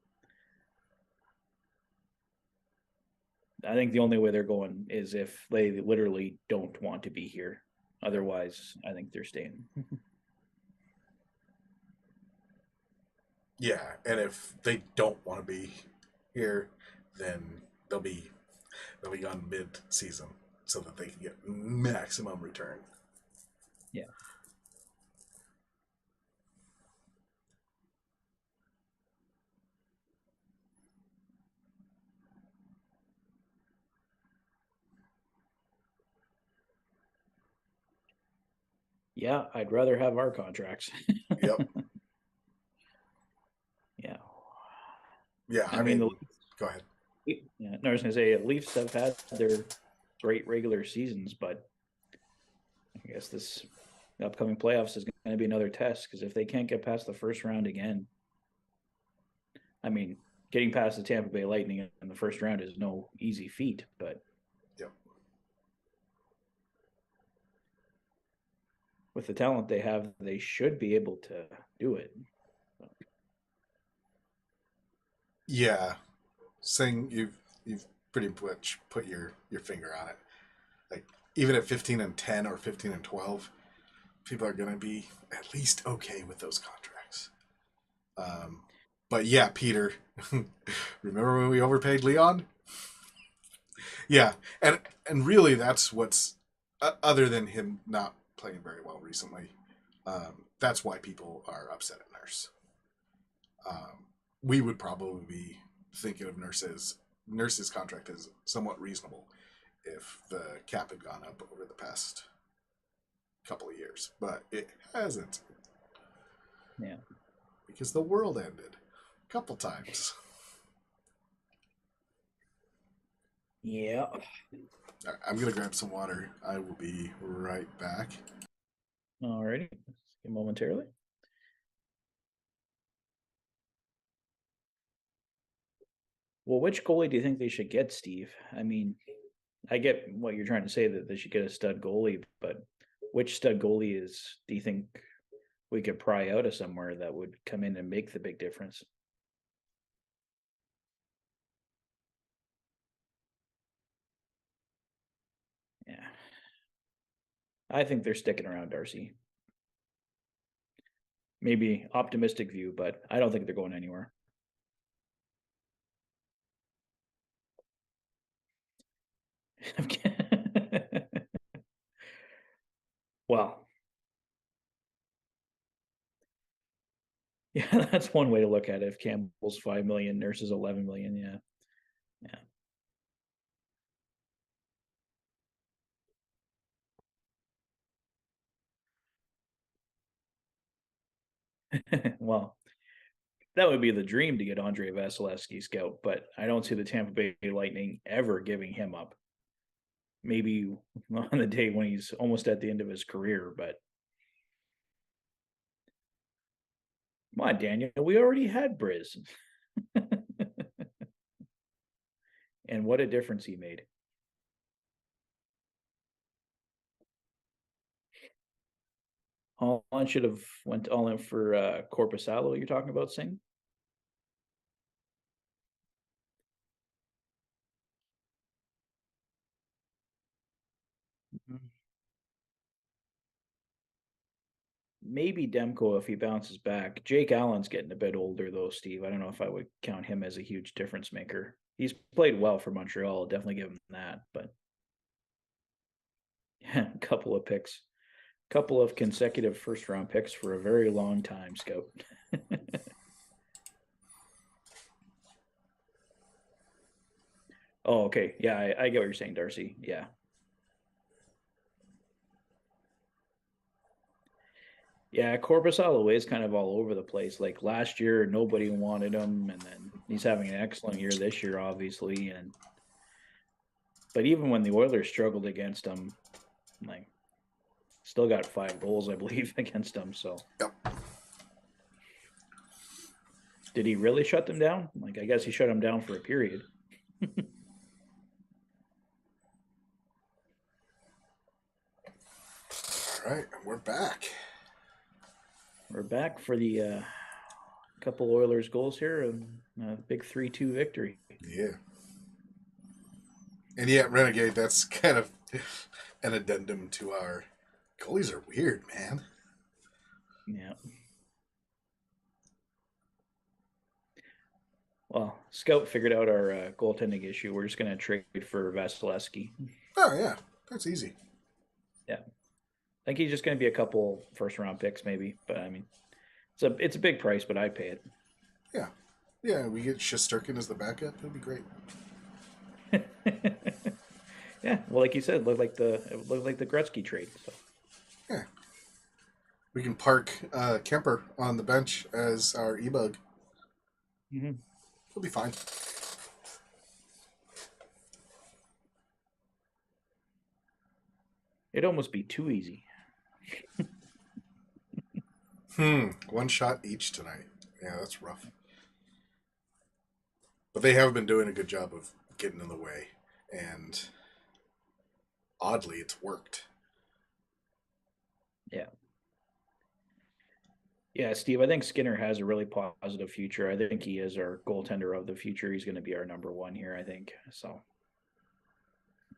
I think the only way they're going is if they literally don't want to be here. Otherwise, I think they're staying. Yeah, and if they don't want to be here, then they'll be gone mid-season so that they can get maximum return. Yeah. Yeah, I'd rather have our contracts. Yep. Yeah. Yeah, I mean, the go ahead. yeah, I was going to say, the Leafs have had their great regular seasons, but I guess this upcoming playoffs is going to be another test because if they can't get past the first round again, I mean, getting past the Tampa Bay Lightning in the first round is no easy feat, but Yep. with the talent they have, they should be able to do it. Yeah, saying you've pretty much put your finger on it. Like even at 15-10 or 15-12, people are going to be at least okay with those contracts. But yeah, Peter, remember when we overpaid Leon? Yeah, and really that's what's other than him not playing very well recently. That's why people are upset at Nurse. We would probably be thinking of Nurse's contract is somewhat reasonable if the cap had gone up over the past couple of years, but it hasn't. Yeah. Because the world ended a couple times. Yeah. All right, I'm going to grab some water. I will be right back. Alrighty. Momentarily. Well, which goalie do you think they should get, Steve? I mean, I get what you're trying to say that they should get a stud goalie, but which stud goalie do you think we could pry out of somewhere that would come in and make the big difference? Yeah. I think they're sticking around, Darcy. Maybe optimistic view, but I don't think they're going anywhere. Well, yeah, that's one way to look at it. If Campbell's 5 million, Nurse's 11 million, yeah. Yeah. Well, that would be the dream to get Andre Vasilevsky scout, but I don't see the Tampa Bay Lightning ever giving him up. Maybe on the day when he's almost at the end of his career, but come on, Daniel, we already had Briz. And what a difference he made. Holland should have went all in for Corpusalo. You're talking about, Singh? Maybe Demko if he bounces back. Jake Allen's getting a bit older though, Steve. I don't know if I would count him as a huge difference maker. He's played well for Montreal. I'll definitely give him that, but yeah, a couple of consecutive first round picks for a very long time, Scout. Oh, okay. Yeah, I get what you're saying, Darcy. Yeah. Yeah, Korpisalo is kind of all over the place. Like last year, nobody wanted him, and then he's having an excellent year this year, obviously. But even when the Oilers struggled against him, like still got 5 goals, I believe, against him. So Yep. did he really shut them down? Like I guess he shut them down for a period. All right, we're back. We're back for the couple Oilers goals here, and a big 3-2 victory. Yeah. And yet, Renegade, that's kind of an addendum to our goalies are weird, man. Yeah. Well, Scout figured out our goaltending issue. We're just going to trade for Vasilevsky. Oh, yeah. That's easy. Yeah. I think he's just going to be a couple first-round picks, maybe. But, I mean, it's a big price, but I'd pay it. Yeah. Yeah, we get Shesterkin as the backup. It'd be great. Yeah, well, like you said, it looked like the Gretzky trade. So. Yeah. We can park Kemper on the bench as our e-bug. Mm-hmm. He'll be fine. It'd almost be too easy. One shot each tonight. Yeah, that's rough. But they have been doing a good job of getting in the way. And oddly, it's worked. Yeah. Yeah, Steve, I think Skinner has a really positive future. I think he is our goaltender of the future. He's going to be our number one here, I think. So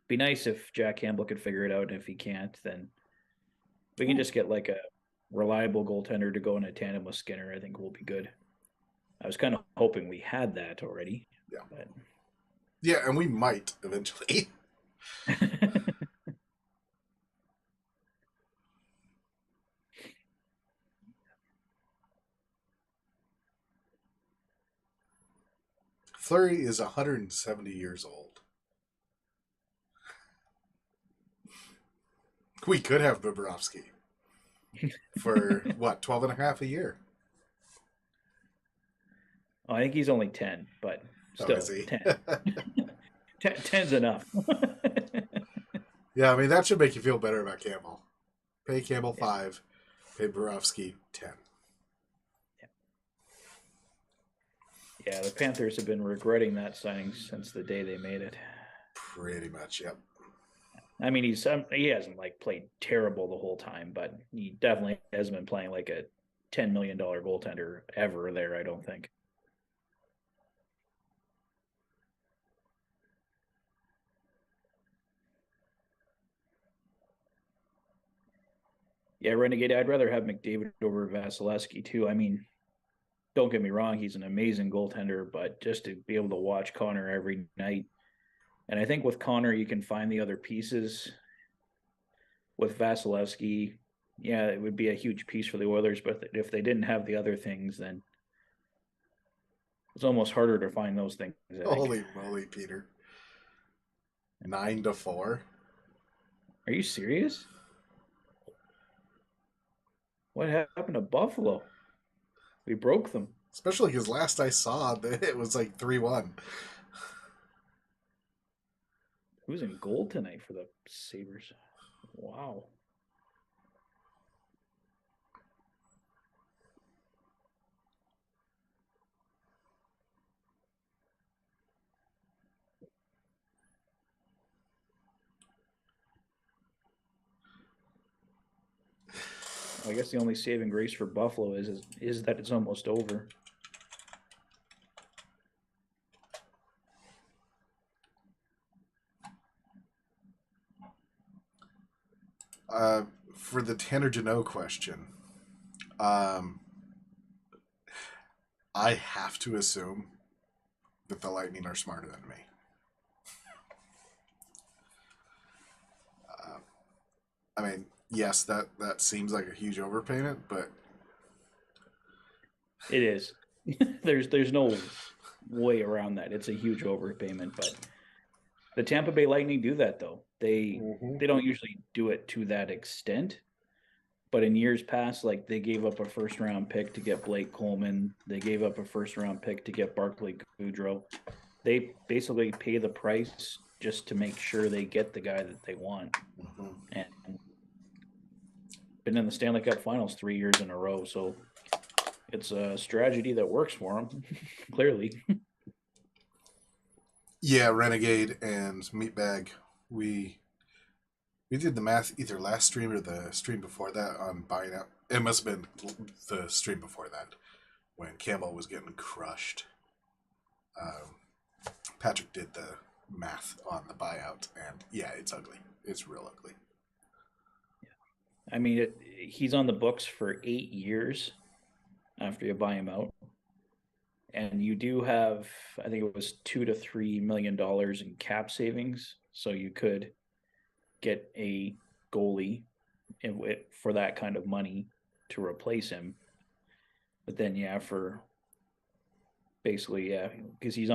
be nice if Jack Campbell could figure it out. And if he can't, then we can just get like a reliable goaltender to go in a tandem with Skinner. I think we'll be good. I was kind of hoping we had that already. Yeah. But... Yeah, and we might eventually. Fleury is 170 years old. We could have Bobrovsky for, 12 and a half a year? Oh, I think he's only 10, but still, is he? 10. 10's enough. Yeah, I mean, that should make you feel better about Campbell. Pay Campbell 5, pay Bobrovsky 10. Yeah, the Panthers have been regretting that signing since the day they made it. Pretty much, yep. I mean, he hasn't like played terrible the whole time, but he definitely hasn't been playing like a $10 million goaltender ever there, I don't think. Yeah, Renegade, I'd rather have McDavid over Vasilevsky too. I mean, don't get me wrong, he's an amazing goaltender, but just to be able to watch Connor every night. And I think with Connor, you can find the other pieces. With Vasilevsky, yeah, it would be a huge piece for the Oilers, but if they didn't have the other things, then it's almost harder to find those things. Holy moly, Peter. 9-4. Are you serious? What happened to Buffalo? We broke them. Especially because last I saw, it was like 3-1. Who's in goal tonight for the Sabres? Wow. I guess the only saving grace for Buffalo is that it's almost over. For the Tanner Janot question, I have to assume that the Lightning are smarter than me. I mean, yes, that seems like a huge overpayment, but it is. There's no way around that. It's a huge overpayment, but the Tampa Bay Lightning do that though. They don't usually do it to that extent, But in years past, like they gave up a first round pick to get Blake Coleman. They gave up a first round pick to get Barclay Goodrow. They basically pay the price just to make sure they get the guy that they want. Mm-hmm. And been in the Stanley Cup Finals 3 years in a row, so it's a strategy that works for them, clearly. Yeah, Renegade and Meatbag, we did the math either last stream or the stream before that on buying out. It must have been the stream before that when Campbell was getting crushed. Patrick did the math on the buyout, and yeah, it's ugly. It's real ugly. I mean, he's on the books for 8 years after you buy him out. And you do have, I think it was $2 to $3 million in cap savings. So you could get a goalie for that kind of money to replace him. But then, yeah, for basically, yeah, because he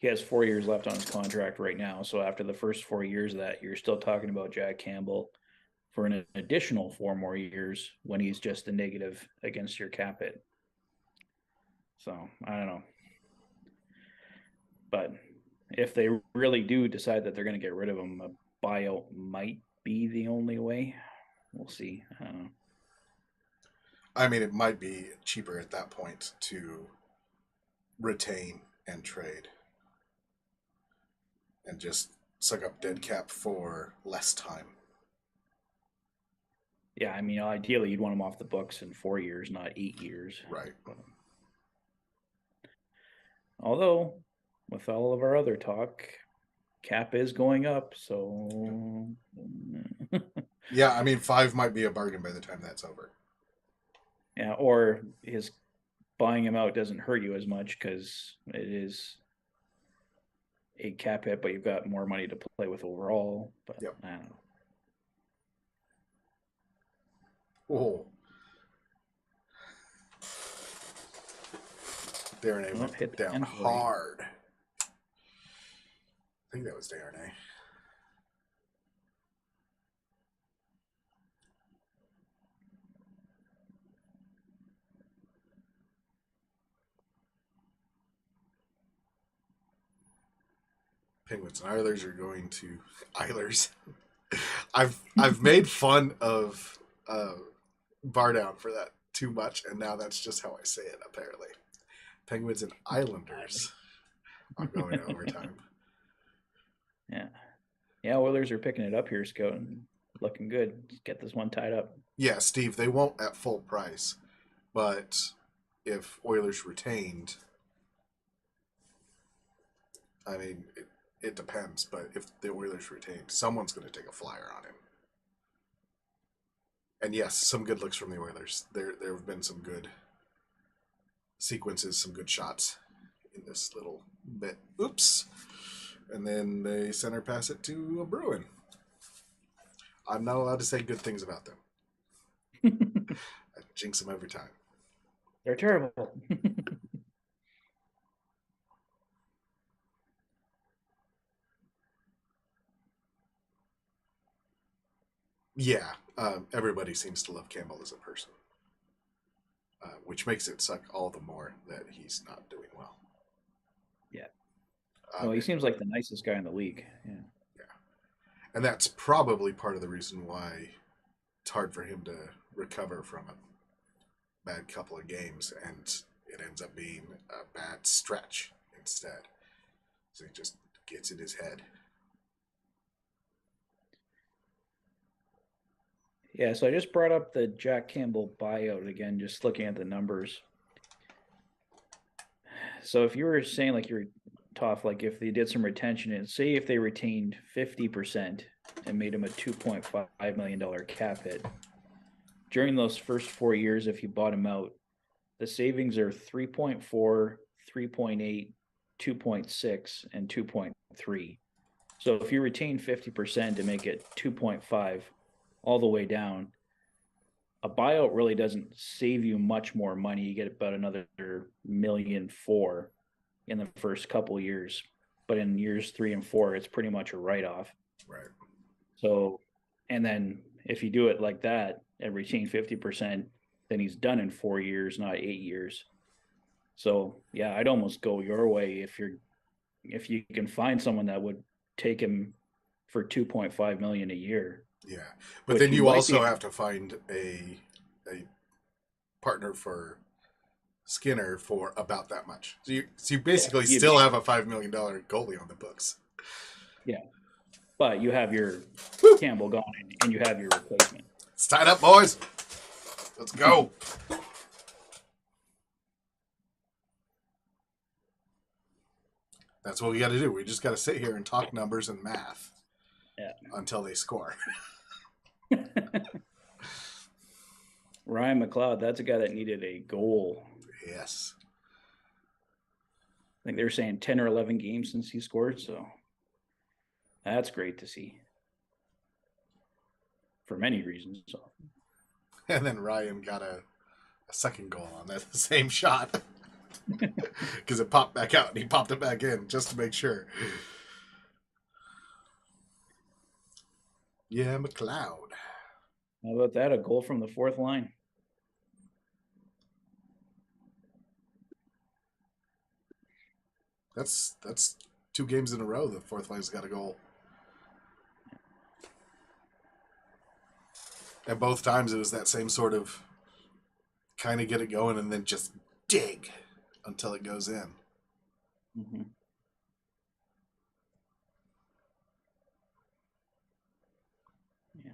has 4 years left on his contract right now. So after the first 4 years of that, you're still talking about Jack Campbell for an additional 4 more years when he's just a negative against your cap hit. So I don't know. But if they really do decide that they're going to get rid of him, a buyout might be the only way. We'll see. I don't know. I mean, it might be cheaper at that point to retain and trade and just suck up dead cap for less time. Yeah, I mean, ideally, you'd want him off the books in 4 years, not 8 years. Right. Although, with all of our other talk, cap is going up, so Yeah, I mean, 5 might be a bargain by the time that's over. Yeah, or his buying him out doesn't hurt you as much because it is a cap hit, but you've got more money to play with overall. But yep. I don't know. Oh. Darren went hit down hard. I think that was Darren. Penguins and Oilers are going to Oilers. I've made fun of Bardown for that too much, and now that's just how I say it. Apparently, Penguins and Islanders are going to overtime. Yeah. Oilers are picking it up here, Scout, and looking good. Let's get this one tied up. Yeah, Steve, they won't at full price, but if Oilers retained, I mean, it depends. But if the Oilers retained, someone's going to take a flyer on him. And yes, some good looks from the Oilers. There have been some good sequences, some good shots in this little bit. Oops. And then they center pass it to a Bruin. I'm not allowed to say good things about them. I jinx them every time. They're terrible. Yeah, everybody seems to love Campbell as a person, which makes it suck all the more that he's not doing well. Yeah. Well, he seems like the nicest guy in the league. Yeah. And that's probably part of the reason why it's hard for him to recover from a bad couple of games, and it ends up being a bad stretch instead. So he just gets in his head. Yeah, so I just brought up the Jack Campbell buyout again, just looking at the numbers. So if you were saying like you're Toph, like if they did some retention and say if they retained 50% and made him a $2.5 million cap hit, during those first 4 years, if you bought him out, the savings are 3.4, 3.8, 2.6, and 2.3. So if you retain 50% to make it 2.5 all the way down, a buyout really doesn't save you much more money. You get about another $1.4 million in the first couple of years, but in years 3 and 4, it's pretty much a write-off. Right. So, and then if you do it like that, and retain 50%, then he's done in 4 years, not 8 years. So yeah, I'd almost go your way if you can find someone that would take him for 2.5 million a year. Yeah, but then you also have to find a partner for Skinner for about that much. So you basically still have a $5 million goalie on the books. Yeah, but you have your Campbell gone and you have your replacement. It's tied up, boys. Let's go. That's what we got to do. We just got to sit here and talk numbers and math until they score. Ryan McLeod, that's a guy that needed a goal. Yes. I think they were saying 10 or 11 games since he scored, so that's great to see. For many reasons. So. And then Ryan got a second goal on that same shot. Because it popped back out and he popped it back in just to make sure. Yeah, McLeod. How about that? A goal from the fourth line. That's 2 games in a row the fourth line's got a goal. And both times it was that same sort of kind of get it going and then just dig until it goes in. Mm-hmm. Yeah.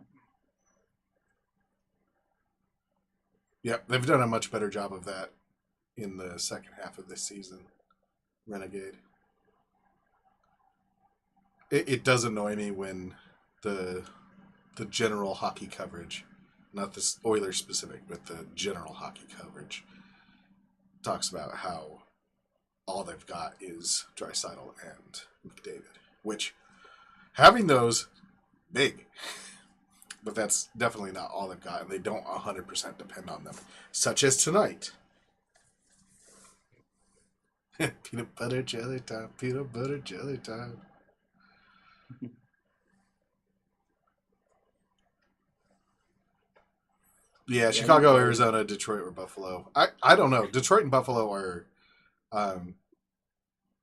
Yep, they've done a much better job of that in the second half of this season. Renegade. It does annoy me when the general hockey coverage, not this Oilers specific, but the general hockey coverage, talks about how all they've got is Draisaitl and McDavid, which having those, big. But that's definitely not all they've got, and they don't 100% depend on them, such as tonight. Peanut butter jelly time, peanut butter jelly time. Yeah, Chicago, Arizona, Detroit, or Buffalo. I don't know. Detroit and Buffalo are,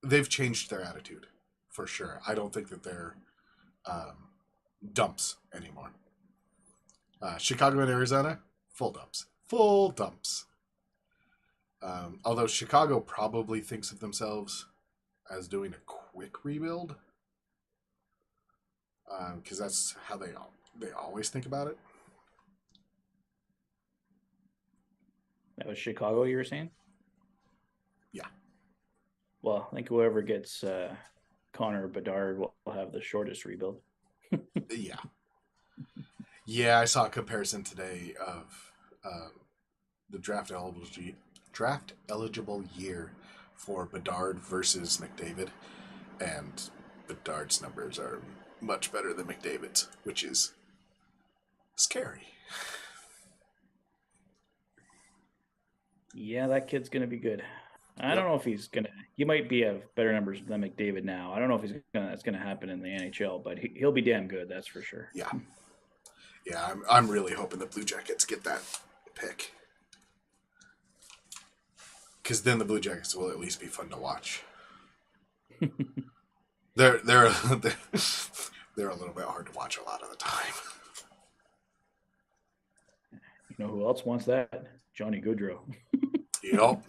they've changed their attitude for sure. I don't think that they're dumps anymore. Chicago and Arizona, full dumps. Full dumps. Although Chicago probably thinks of themselves as doing a quick rebuild, because that's how they always think about it. That was Chicago, you were saying? Yeah. Well, I think whoever gets Connor Bedard will have the shortest rebuild. Yeah. Yeah, I saw a comparison today of the draft eligible year for Bedard versus McDavid, and Bedard's numbers are much better than McDavid's, which is scary. Yeah, that kid's going to be good. I don't know if he's going to. He might be have better numbers than McDavid now. I don't know if that's going to happen in the NHL, but he'll be damn good. That's for sure. Yeah. Yeah, I'm really hoping the Blue Jackets get that pick, because then the Blue Jackets will at least be fun to watch. they're a little bit hard to watch a lot of the time. You know who else wants that? Johnny Gaudreau. Yep.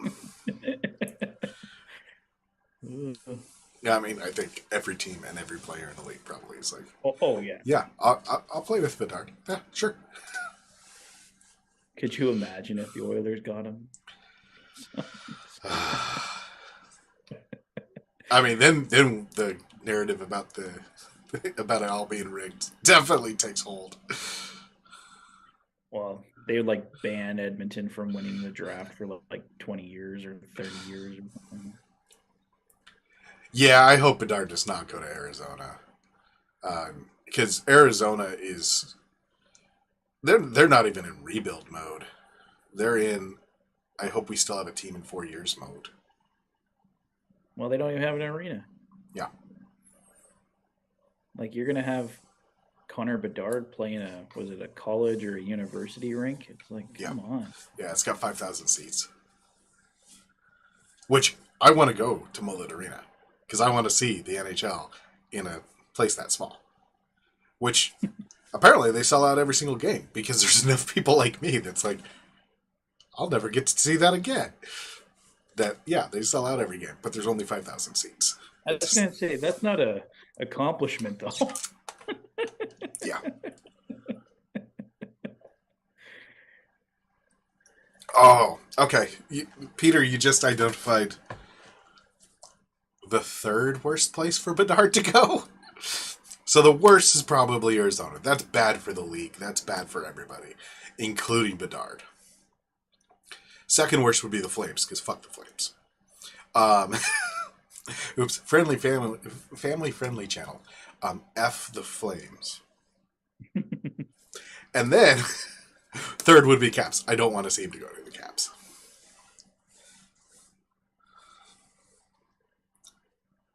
Yeah, I mean, I think every team and every player in the league probably is like, oh yeah. Yeah, I'll play with Bedard. Yeah, sure. Could you imagine if the Oilers got him? I mean, then the narrative about about it all being rigged definitely takes hold. Well, they would like ban Edmonton from winning the draft for like 20 years or 30 years or something. Yeah, I hope Bedard does not go to Arizona, because Arizona is they're not even in rebuild mode. They're in, I hope we still have a team in 4 years mode. Well, they don't even have an arena. Yeah. Like, you're going to have Connor Bedard playing was it a college or a university rink? It's like, Yeah. come on. Yeah, it's got 5,000 seats. Which I want to go to Mullet Arena because I want to see the NHL in a place that small. Which apparently they sell out every single game because there's enough people like me that's like, I'll never get to see that again. They sell out every game, but there's only 5,000 seats. I was going to say, that's not a accomplishment, though. Yeah. Oh, okay. Peter, you just identified the third worst place for Bedard to go. So the worst is probably Arizona. That's bad for the league. That's bad for everybody, including Bedard. Second worst would be the Flames, because fuck the Flames. Oops, family friendly channel. F the Flames. And then third would be Caps. I don't want to see him to go to the Caps.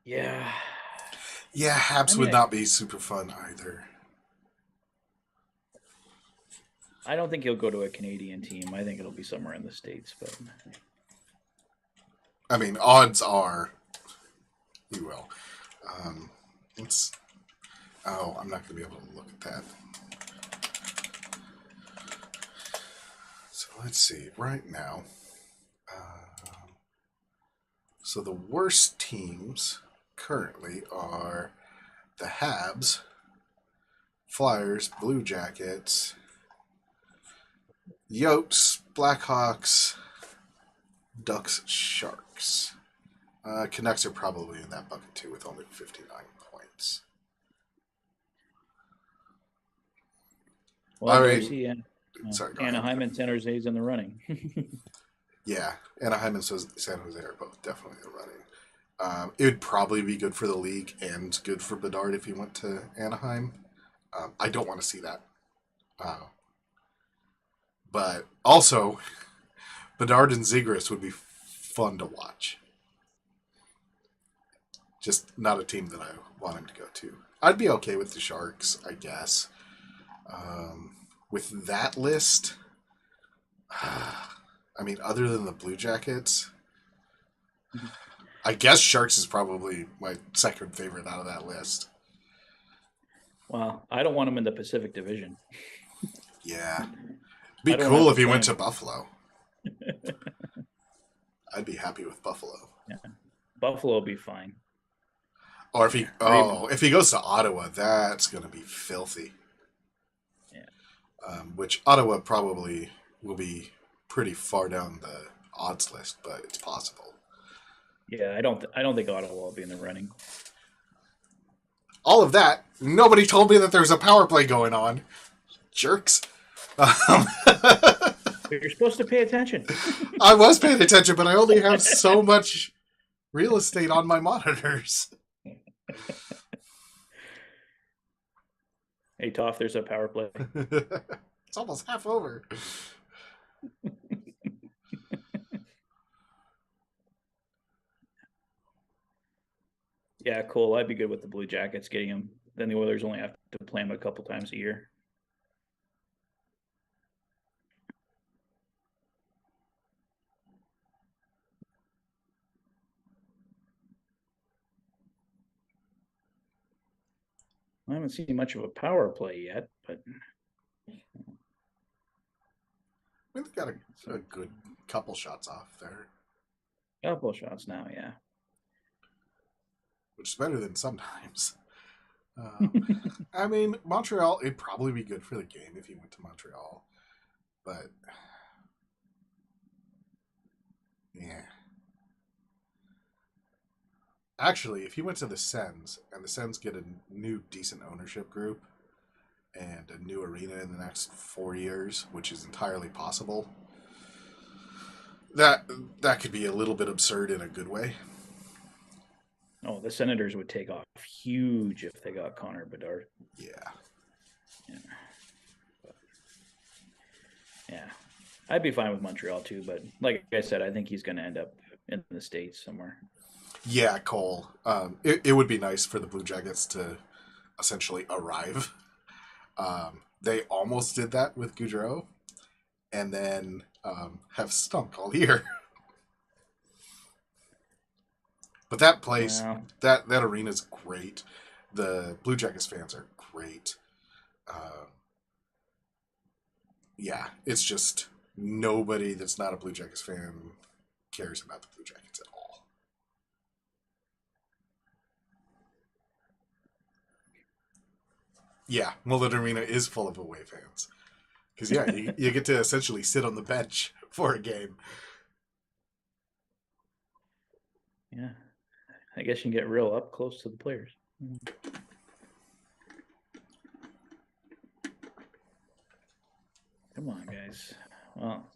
Yeah. Yeah, Habs would not be super fun either. I don't think he'll go to a Canadian team. I think it'll be somewhere in the States, but I mean, odds are he will. I'm not going to be able to look at that. So let's see. Right now, so the worst teams currently are the Habs, Flyers, Blue Jackets, Yotes, Blackhawks, Ducks, Sharks. Canucks are probably in that bucket too with only 59 points. well, I see sorry, Anaheim and San Jose's in the running. Yeah, Anaheim and San Jose are both definitely in the running. It would probably be good for the league and good for Bedard if he went to Anaheim. I don't want to see that. But also, Bedard and Zegras would be fun to watch. Just not a team that I want him to go to. I'd be okay with the Sharks, I guess. With that list, I mean, other than the Blue Jackets, I guess Sharks is probably my second favorite out of that list. Well, I don't want him in the Pacific Division. Yeah. Be cool if he went to Buffalo. I'd be happy with Buffalo. Yeah. Buffalo will be fine. Or if he goes to Ottawa, that's going to be filthy. Yeah. Which Ottawa probably will be pretty far down the odds list, but it's possible. Yeah, I don't think Ottawa will be in the running. All of that, nobody told me that there's a power play going on. Jerks. You're supposed to pay attention. I was paying attention, but I only have so much real estate on my monitors. Hey, Toph, there's a power play. It's almost half over. Yeah, cool. I'd be good with the Blue Jackets getting him. Then the Oilers only have to play him a couple times a year. I haven't seen much of a power play yet, but We've got a good couple shots off there. couple shots now, yeah. Which is better than sometimes. I mean, Montreal, it'd probably be good for the game if he went to Montreal. But, yeah. Actually, if he went to the Sens, and the Sens get a new decent ownership group, and a new arena in the next 4 years, which is entirely possible, that could be a little bit absurd in a good way. Oh, the Senators would take off huge if they got Connor Bedard. Yeah. I'd be fine with Montreal too, but like I said, I think he's going to end up in the States somewhere. Yeah, Cole. It would be nice for the Blue Jackets to essentially arrive They almost did that with Goudreau, and then have stunk all year. But that place, Well, that arena is great. The Blue Jackets fans are great. Yeah, it's just nobody that's not a Blue Jackets fan cares about the Blue Jackets at all. Yeah, Mullet Arena is full of away fans. Because, yeah, you get to essentially sit on the bench for a game. yeah. I guess you can get real up close to the players. Come on, guys. Well,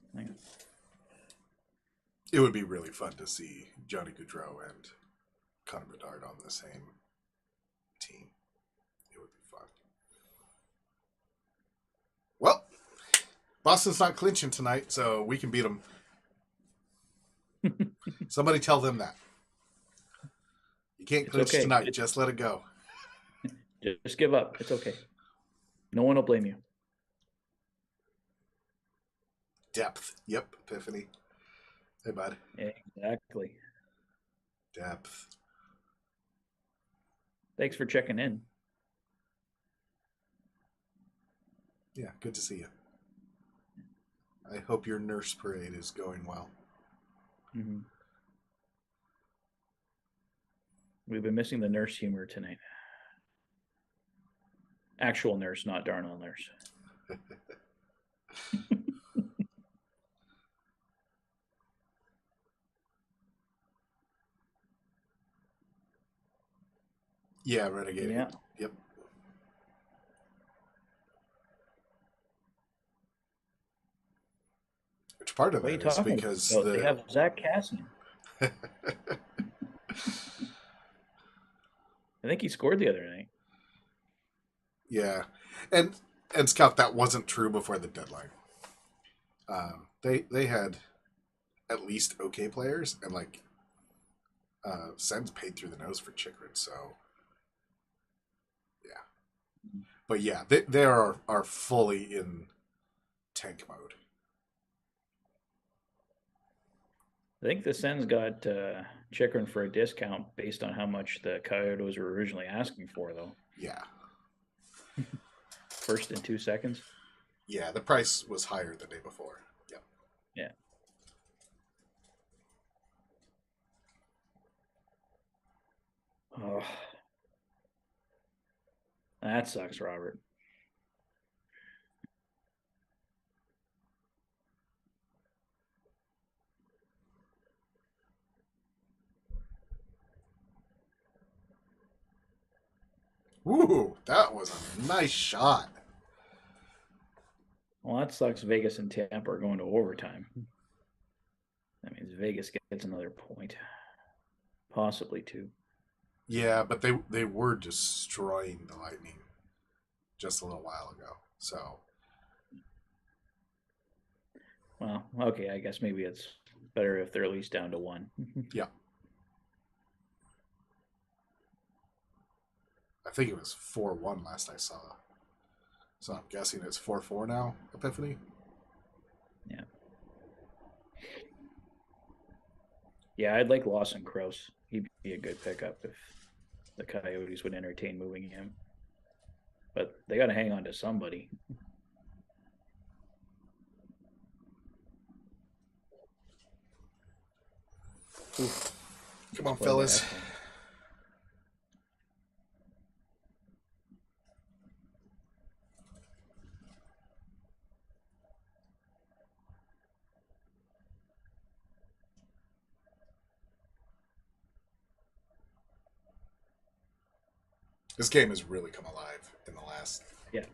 It would be really fun to see Johnny Gaudreau and Connor Bedard on the same team. It would be fun. Well, Boston's not clinching tonight, so we can beat them. Somebody tell them that. You can't clinch tonight. Just let it go. Just give up. It's okay. No one will blame you. Depth. Yep, Epiphany. Hey, bud. Exactly. Depth. Thanks for checking in. Yeah, good to see you. I hope your nurse parade is going well. Mm-hmm. We've been missing the nurse humor tonight. Actual nurse, not Darnell nurse. Yeah, Renegade. Yeah. Yep. Which part of that is because they have Zach Cassian. I think he scored the other night. Yeah, and Scout, that wasn't true before the deadline. They had at least okay players, and like Sens paid through the nose for Chikrin, so yeah. But yeah, they are fully in tank mode. I think the Sens got Chikrin for a discount based on how much the Coyotes were originally asking for, though. Yeah. First in 2 seconds. Yeah, the price was higher the day before. Yep. Yeah. Oh, that sucks, Robert. Ooh, that was a nice shot. Well, that sucks. Vegas and Tampa are going to overtime. That means Vegas gets another point. Possibly 2. Yeah, but they were destroying the Lightning just a little while ago. So, well, okay, I guess maybe it's better if they're at least down to 1. Yeah. I think it was 4-1 last I saw. So I'm guessing it's 4-4 now, Epiphany? Yeah. Yeah, I'd like Lawson Crouse. He'd be a good pickup if the Coyotes would entertain moving him. But they got to hang on to somebody. Oof. Come on, fellas. This game has really come alive in the last. Yeah.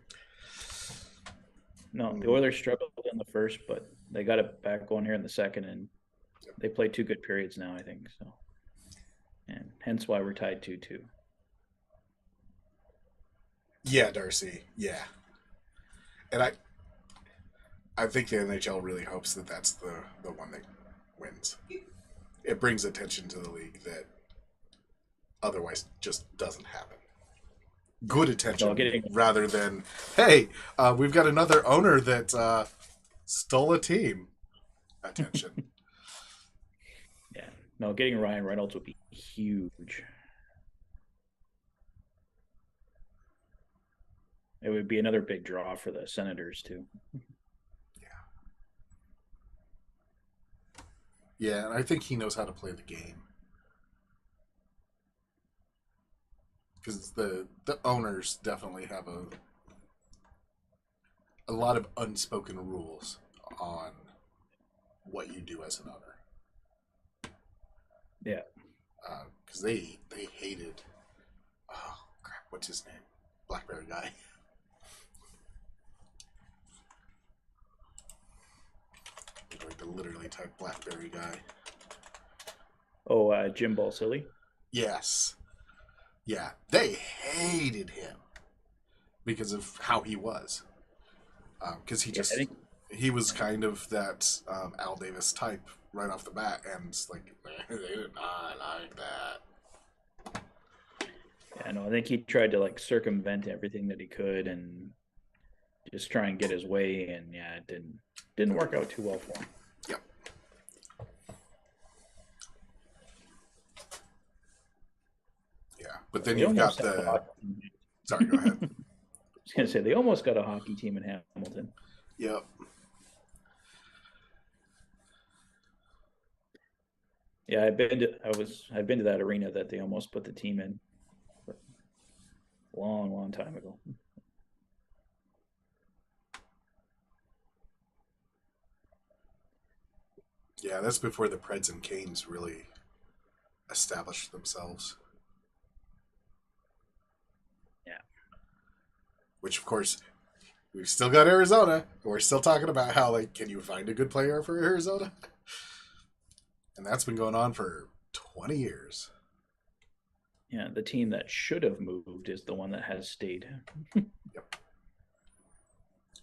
No, the Oilers struggled in the first, but they got it back going here in the second, and they played 2 good periods now, I think. So, and hence why we're tied 2-2. Yeah, Darcy. Yeah, and I think the NHL really hopes that that's the one that wins. It brings attention to the league that otherwise just doesn't happen. good attention No, getting rather than, hey, we've got another owner that stole a team attention. getting Ryan Reynolds would be huge. It would be another big draw for the Senators too. Yeah, and I think he knows how to play the game. Because the owners definitely have a lot of unspoken rules on what you do as an owner. Yeah. Because they hated, oh crap, what's his name? Blackberry guy. I'm going to literally type Blackberry guy. Oh, Jim Balsillie. Yes. Yeah, they hated him because of how he was. Because he was kind of that Al Davis type right off the bat, and like they did not like that. Yeah, no, I think he tried to like circumvent everything that he could and just try and get his way, and yeah, it didn't work out too well for him. Yep. Yeah, but then you've got the. Sorry, go ahead. I was gonna say they almost got a hockey team in Hamilton. Yep. Yeah, I've been to that arena that they almost put the team in a long time ago. Yeah, that's before the Preds and Canes really established themselves. Yeah. Which, of course, we've still got Arizona. We're still talking about how, like, can you find a good player for Arizona? And that's been going on for 20 years. Yeah, the team that should have moved is the one that has stayed. Yep.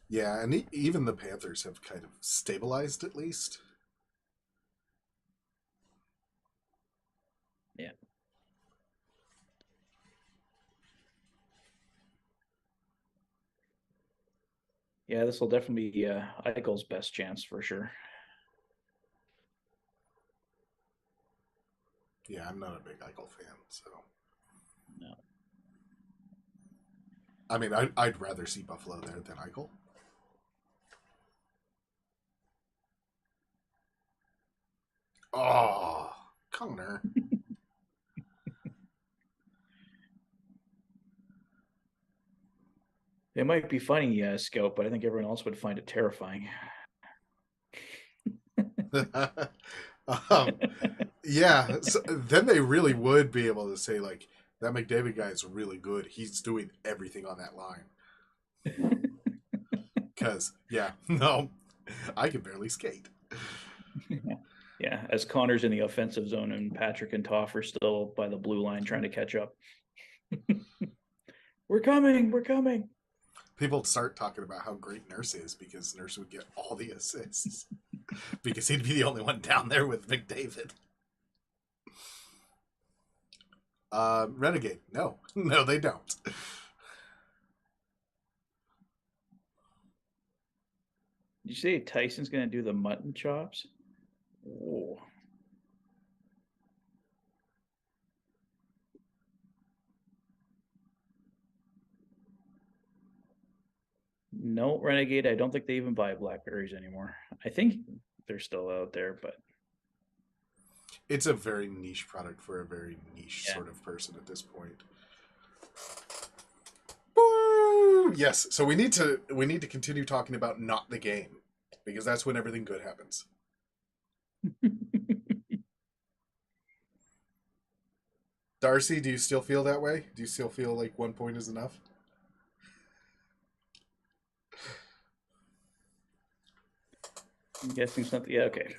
Yeah, and even the Panthers have kind of stabilized at least. Yeah. Yeah, this will definitely be Eichel's best chance for sure. Yeah, I'm not a big Eichel fan, so. No. I mean, I'd rather see Buffalo there than Eichel. Oh, Connor. It might be funny, Scout, but I think everyone else would find it terrifying. Yeah, so then they really would be able to say, like, that McDavid guy is really good. He's doing everything on that line. Because, yeah, no, I can barely skate. Yeah, as Connor's in the offensive zone and Patrick and Toph are still by the blue line trying to catch up. We're coming. People start talking about how great Nurse is because Nurse would get all the assists because he'd be the only one down there with McDavid. Renegade, no, they don't. Did you say Tyson's going to do the mutton chops? Oh. No, Renegade, I don't think they even buy blackberries anymore. I think they're still out there, but it's a very niche product for a very niche sort of person at this point. Woo! Yes, so we need to continue talking about not the game because that's when everything good happens. Darcy, do you still feel that way? Do you still feel like 1 point is enough? I'm guessing something. Yeah, okay.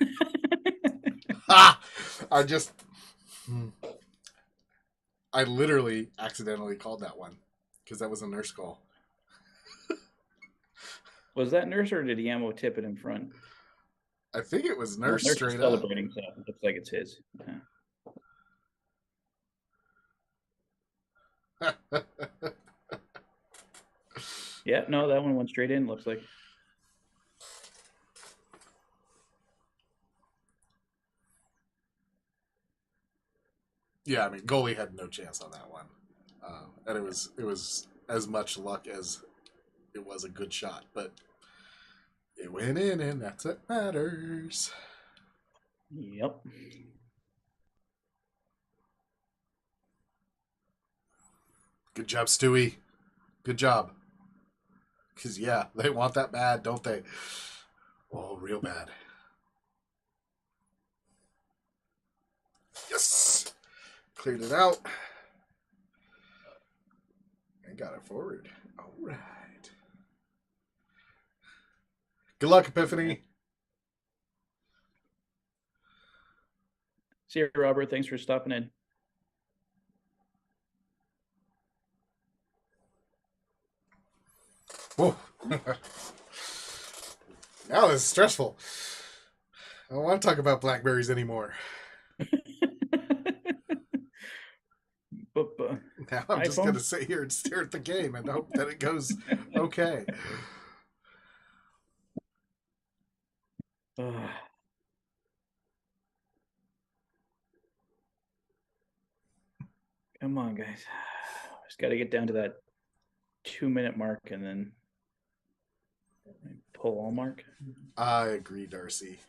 I literally accidentally called that one because that was a Nurse call. Was that Nurse or did Yamo tip it in front? I think it was Nurse straight up. Celebrating, so it looks like it's his. Yeah, no, that one went straight in, looks like. Yeah, I mean, goalie had no chance on that one, and it was as much luck as it was a good shot, but it went in, and that's what matters. Yep. Good job, Stewie. Good job. Because, yeah, they want that bad, don't they? Oh, real bad. Yes! Cleared it out. And got it forward. All right. Good luck, Epiphany. See you, Robert. Thanks for stopping in. Whoa. Now this is stressful. I don't want to talk about blackberries anymore. But Now I'm just iPhone? going to sit here and stare at the game and hope that it goes okay. Come on, guys. Just got to get down to that 2-minute mark and then pull all mark. I agree, Darcy.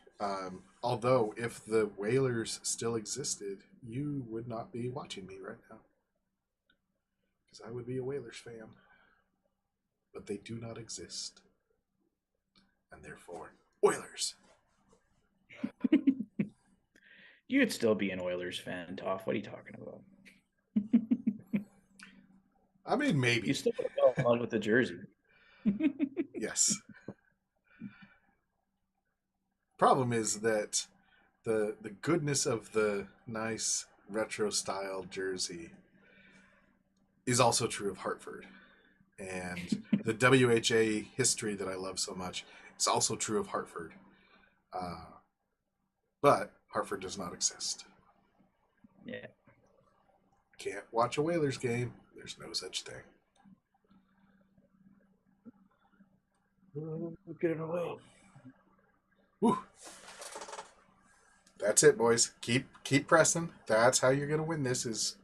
Although, if the Whalers still existed, you would not be watching me right now. Because I would be a Whalers fan. But they do not exist. And therefore, Oilers. You'd still be an Oilers fan, Toph. What are you talking about? I mean, maybe. You still would have gone with the jersey. Yes. Problem is that the goodness of the nice retro style jersey is also true of Hartford. And the WHA history that I love so much is also true of Hartford. But Hartford does not exist. Yeah. Can't watch a Whalers game. There's no such thing. Get it away. Whew. That's it, boys. Keep pressing. That's how you're gonna win this. Is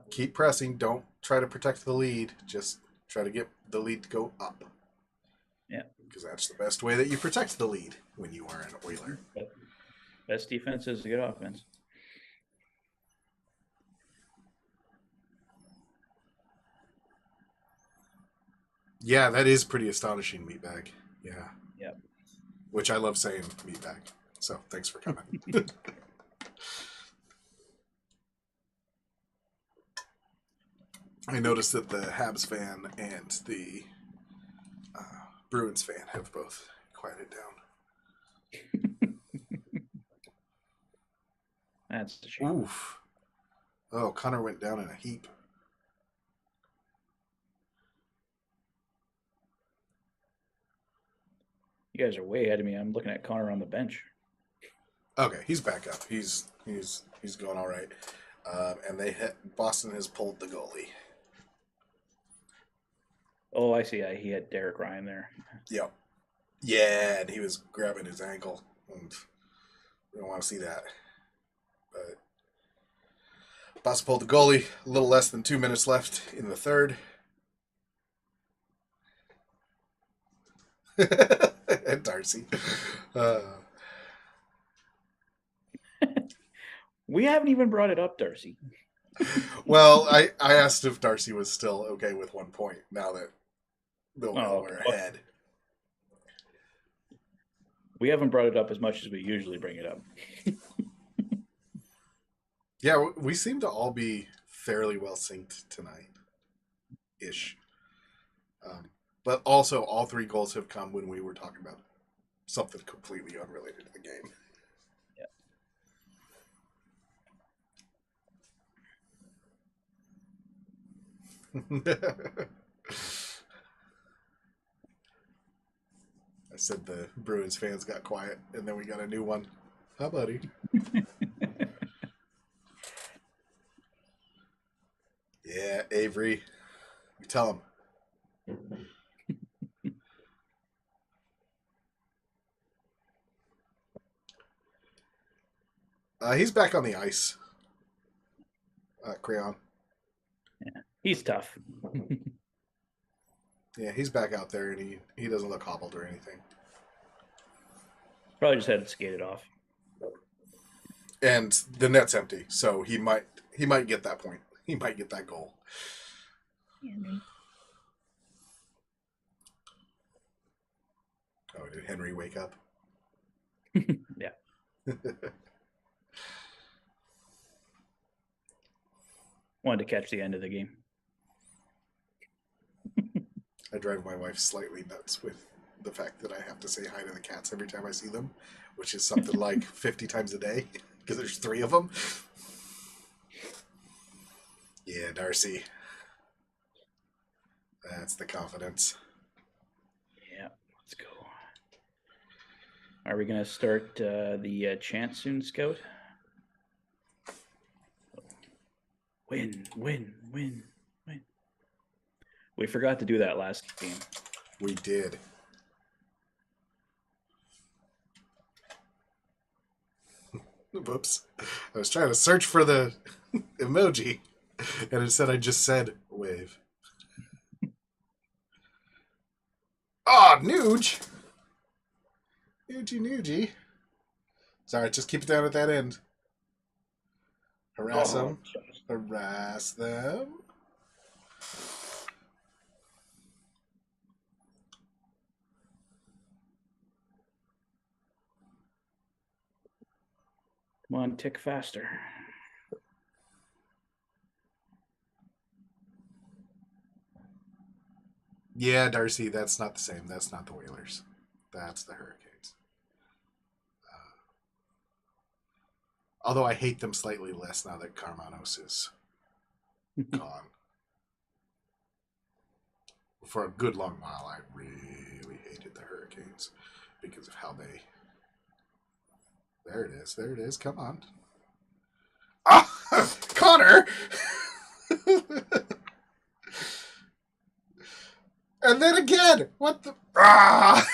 keep pressing. Don't try to protect the lead. Just try to get the lead to go up. Yeah. Because that's the best way that you protect the lead when you are an Oiler. Best defense is a good offense. Yeah, that is pretty astonishing, Meatbag. Yeah. Yep. Which I love saying, Meatbag. So thanks for coming. I noticed that the Habs fan and the Bruins fan have both quieted down. That's a shame. Oof. Oh, Connor went down in a heap. You guys are way ahead of me. I'm looking at Connor on the bench. Okay, he's back up. He's going all right. And Boston has pulled the goalie. Oh, I see. He had Derek Ryan there. Yep. Yeah, and he was grabbing his ankle. And we don't want to see that. But Boston pulled the goalie. A little less than 2 minutes left in the third. And Darcy. We haven't even brought it up, Darcy. Well, I asked if Darcy was still okay with 1 point now that we're ahead. We haven't brought it up as much as we usually bring it up. Yeah, we seem to all be fairly well synced tonight-ish. But also, all 3 goals have come when we were talking about something completely unrelated to the game. I said the Bruins fans got quiet, and then we got a new one. Hi, buddy. Yeah, Avery. You tell him. He's back on the ice. Crayon. He's tough. Yeah, he's back out there, and he doesn't look hobbled or anything. Probably just had to skate it off. And the net's empty, so he might get that point. He might get that goal. Oh, did Henry wake up? Yeah. Wanted to catch the end of the game. I drive my wife slightly nuts with the fact that I have to say hi to the cats every time I see them, which is something like 50 times a day because there's 3 of them. Yeah, Darcy. That's the confidence. Yeah, let's go. Are we going to start the chant soon, Scout? Win, win, win, win. We forgot to do that last game. We did. Whoops. I was trying to search for the emoji, and instead I just said wave. Ah, oh, Nuge! Nugie. Sorry, just keep it down at that end. Harass them. Harass them. Come on, tick faster. Yeah, Darcy, that's not the same. That's not the Whalers. That's the Hurricanes. Although I hate them slightly less now that Carmanos is gone. For a good long while, I really hated the Hurricanes because of how they... There it is. There it is. Come on. Ah! Connor! And then again! What the... Ah!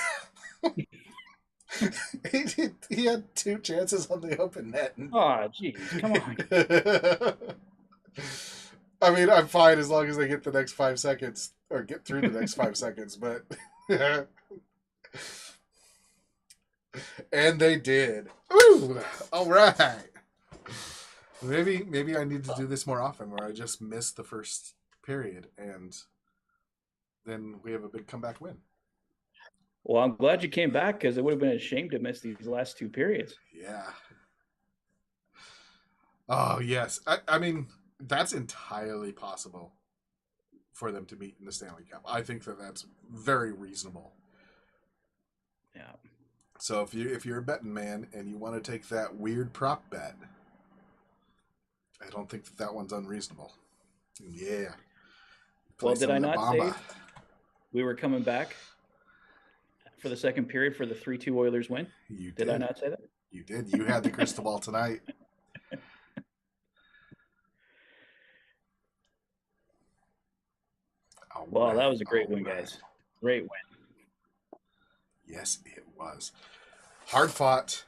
he had 2 chances on the open net. Oh, geez. Come on. I mean, I'm fine as long as they get the next 5 seconds, or get through the next 5 seconds, but... And they did. Ooh! All right. Maybe I need to do this more often, where I just miss the first period, and then we have a big comeback win. Well, I'm glad you came back, because it would have been a shame to miss these last 2 periods. Yeah. Oh, yes. I mean, that's entirely possible for them to meet in the Stanley Cup. I think that that's very reasonable. Yeah. So if you're a betting man and you want to take that weird prop bet, I don't think that one's unreasonable. Yeah. Well, did I not say we were coming back for the second period for the 3-2 Oilers win? You did I not say that? You did. You had the crystal ball tonight. Well, that was a great win, guys. Great win. Yes, it was. Hard fought.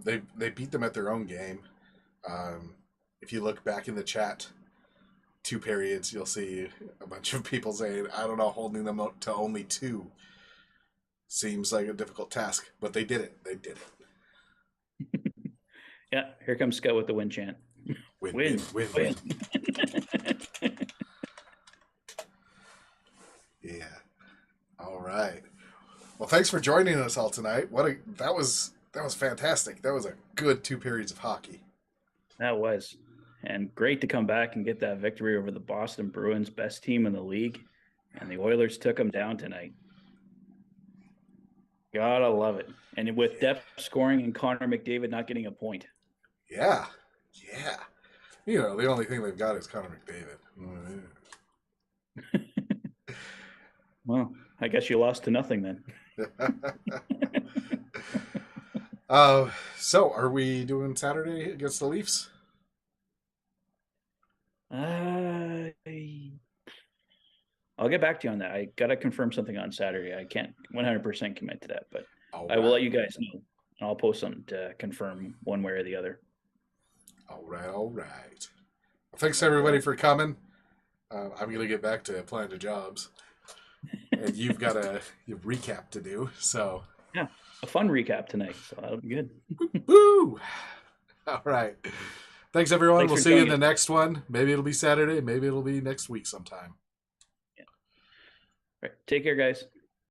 They beat them at their own game. If you look back in the chat, 2 periods, you'll see a bunch of people saying, I don't know, holding them up to only 2 seems like a difficult task, but they did it. They did it. Yeah, here comes Scott with the win chant. Win. Yeah. All right. Well, thanks for joining us all tonight. That was fantastic. That was a good 2 periods of hockey. That was. And great to come back and get that victory over the Boston Bruins, best team in the league. And the Oilers took them down tonight. Gotta love it. And with depth scoring and Connor McDavid not getting a point. Yeah. You know, the only thing they've got is Connor McDavid. Well, I guess you lost to nothing then. So are we doing Saturday against the Leafs? I'm I'll get back to you on that. I got to confirm something on Saturday. I can't 100% commit to that, but All I will let right. you guys know. I'll post something to confirm one way or the other. All right. All right. Well, thanks everybody for coming. I'm going to get back to applying to jobs. And you've got a recap to do. So, Yeah, a fun recap tonight. So that'll be good. woo! All right. Thanks, everyone. Thanks We'll for see you in joining the us. next one. Maybe it'll be Saturday. Maybe it'll be next week sometime. All right. Take care, guys.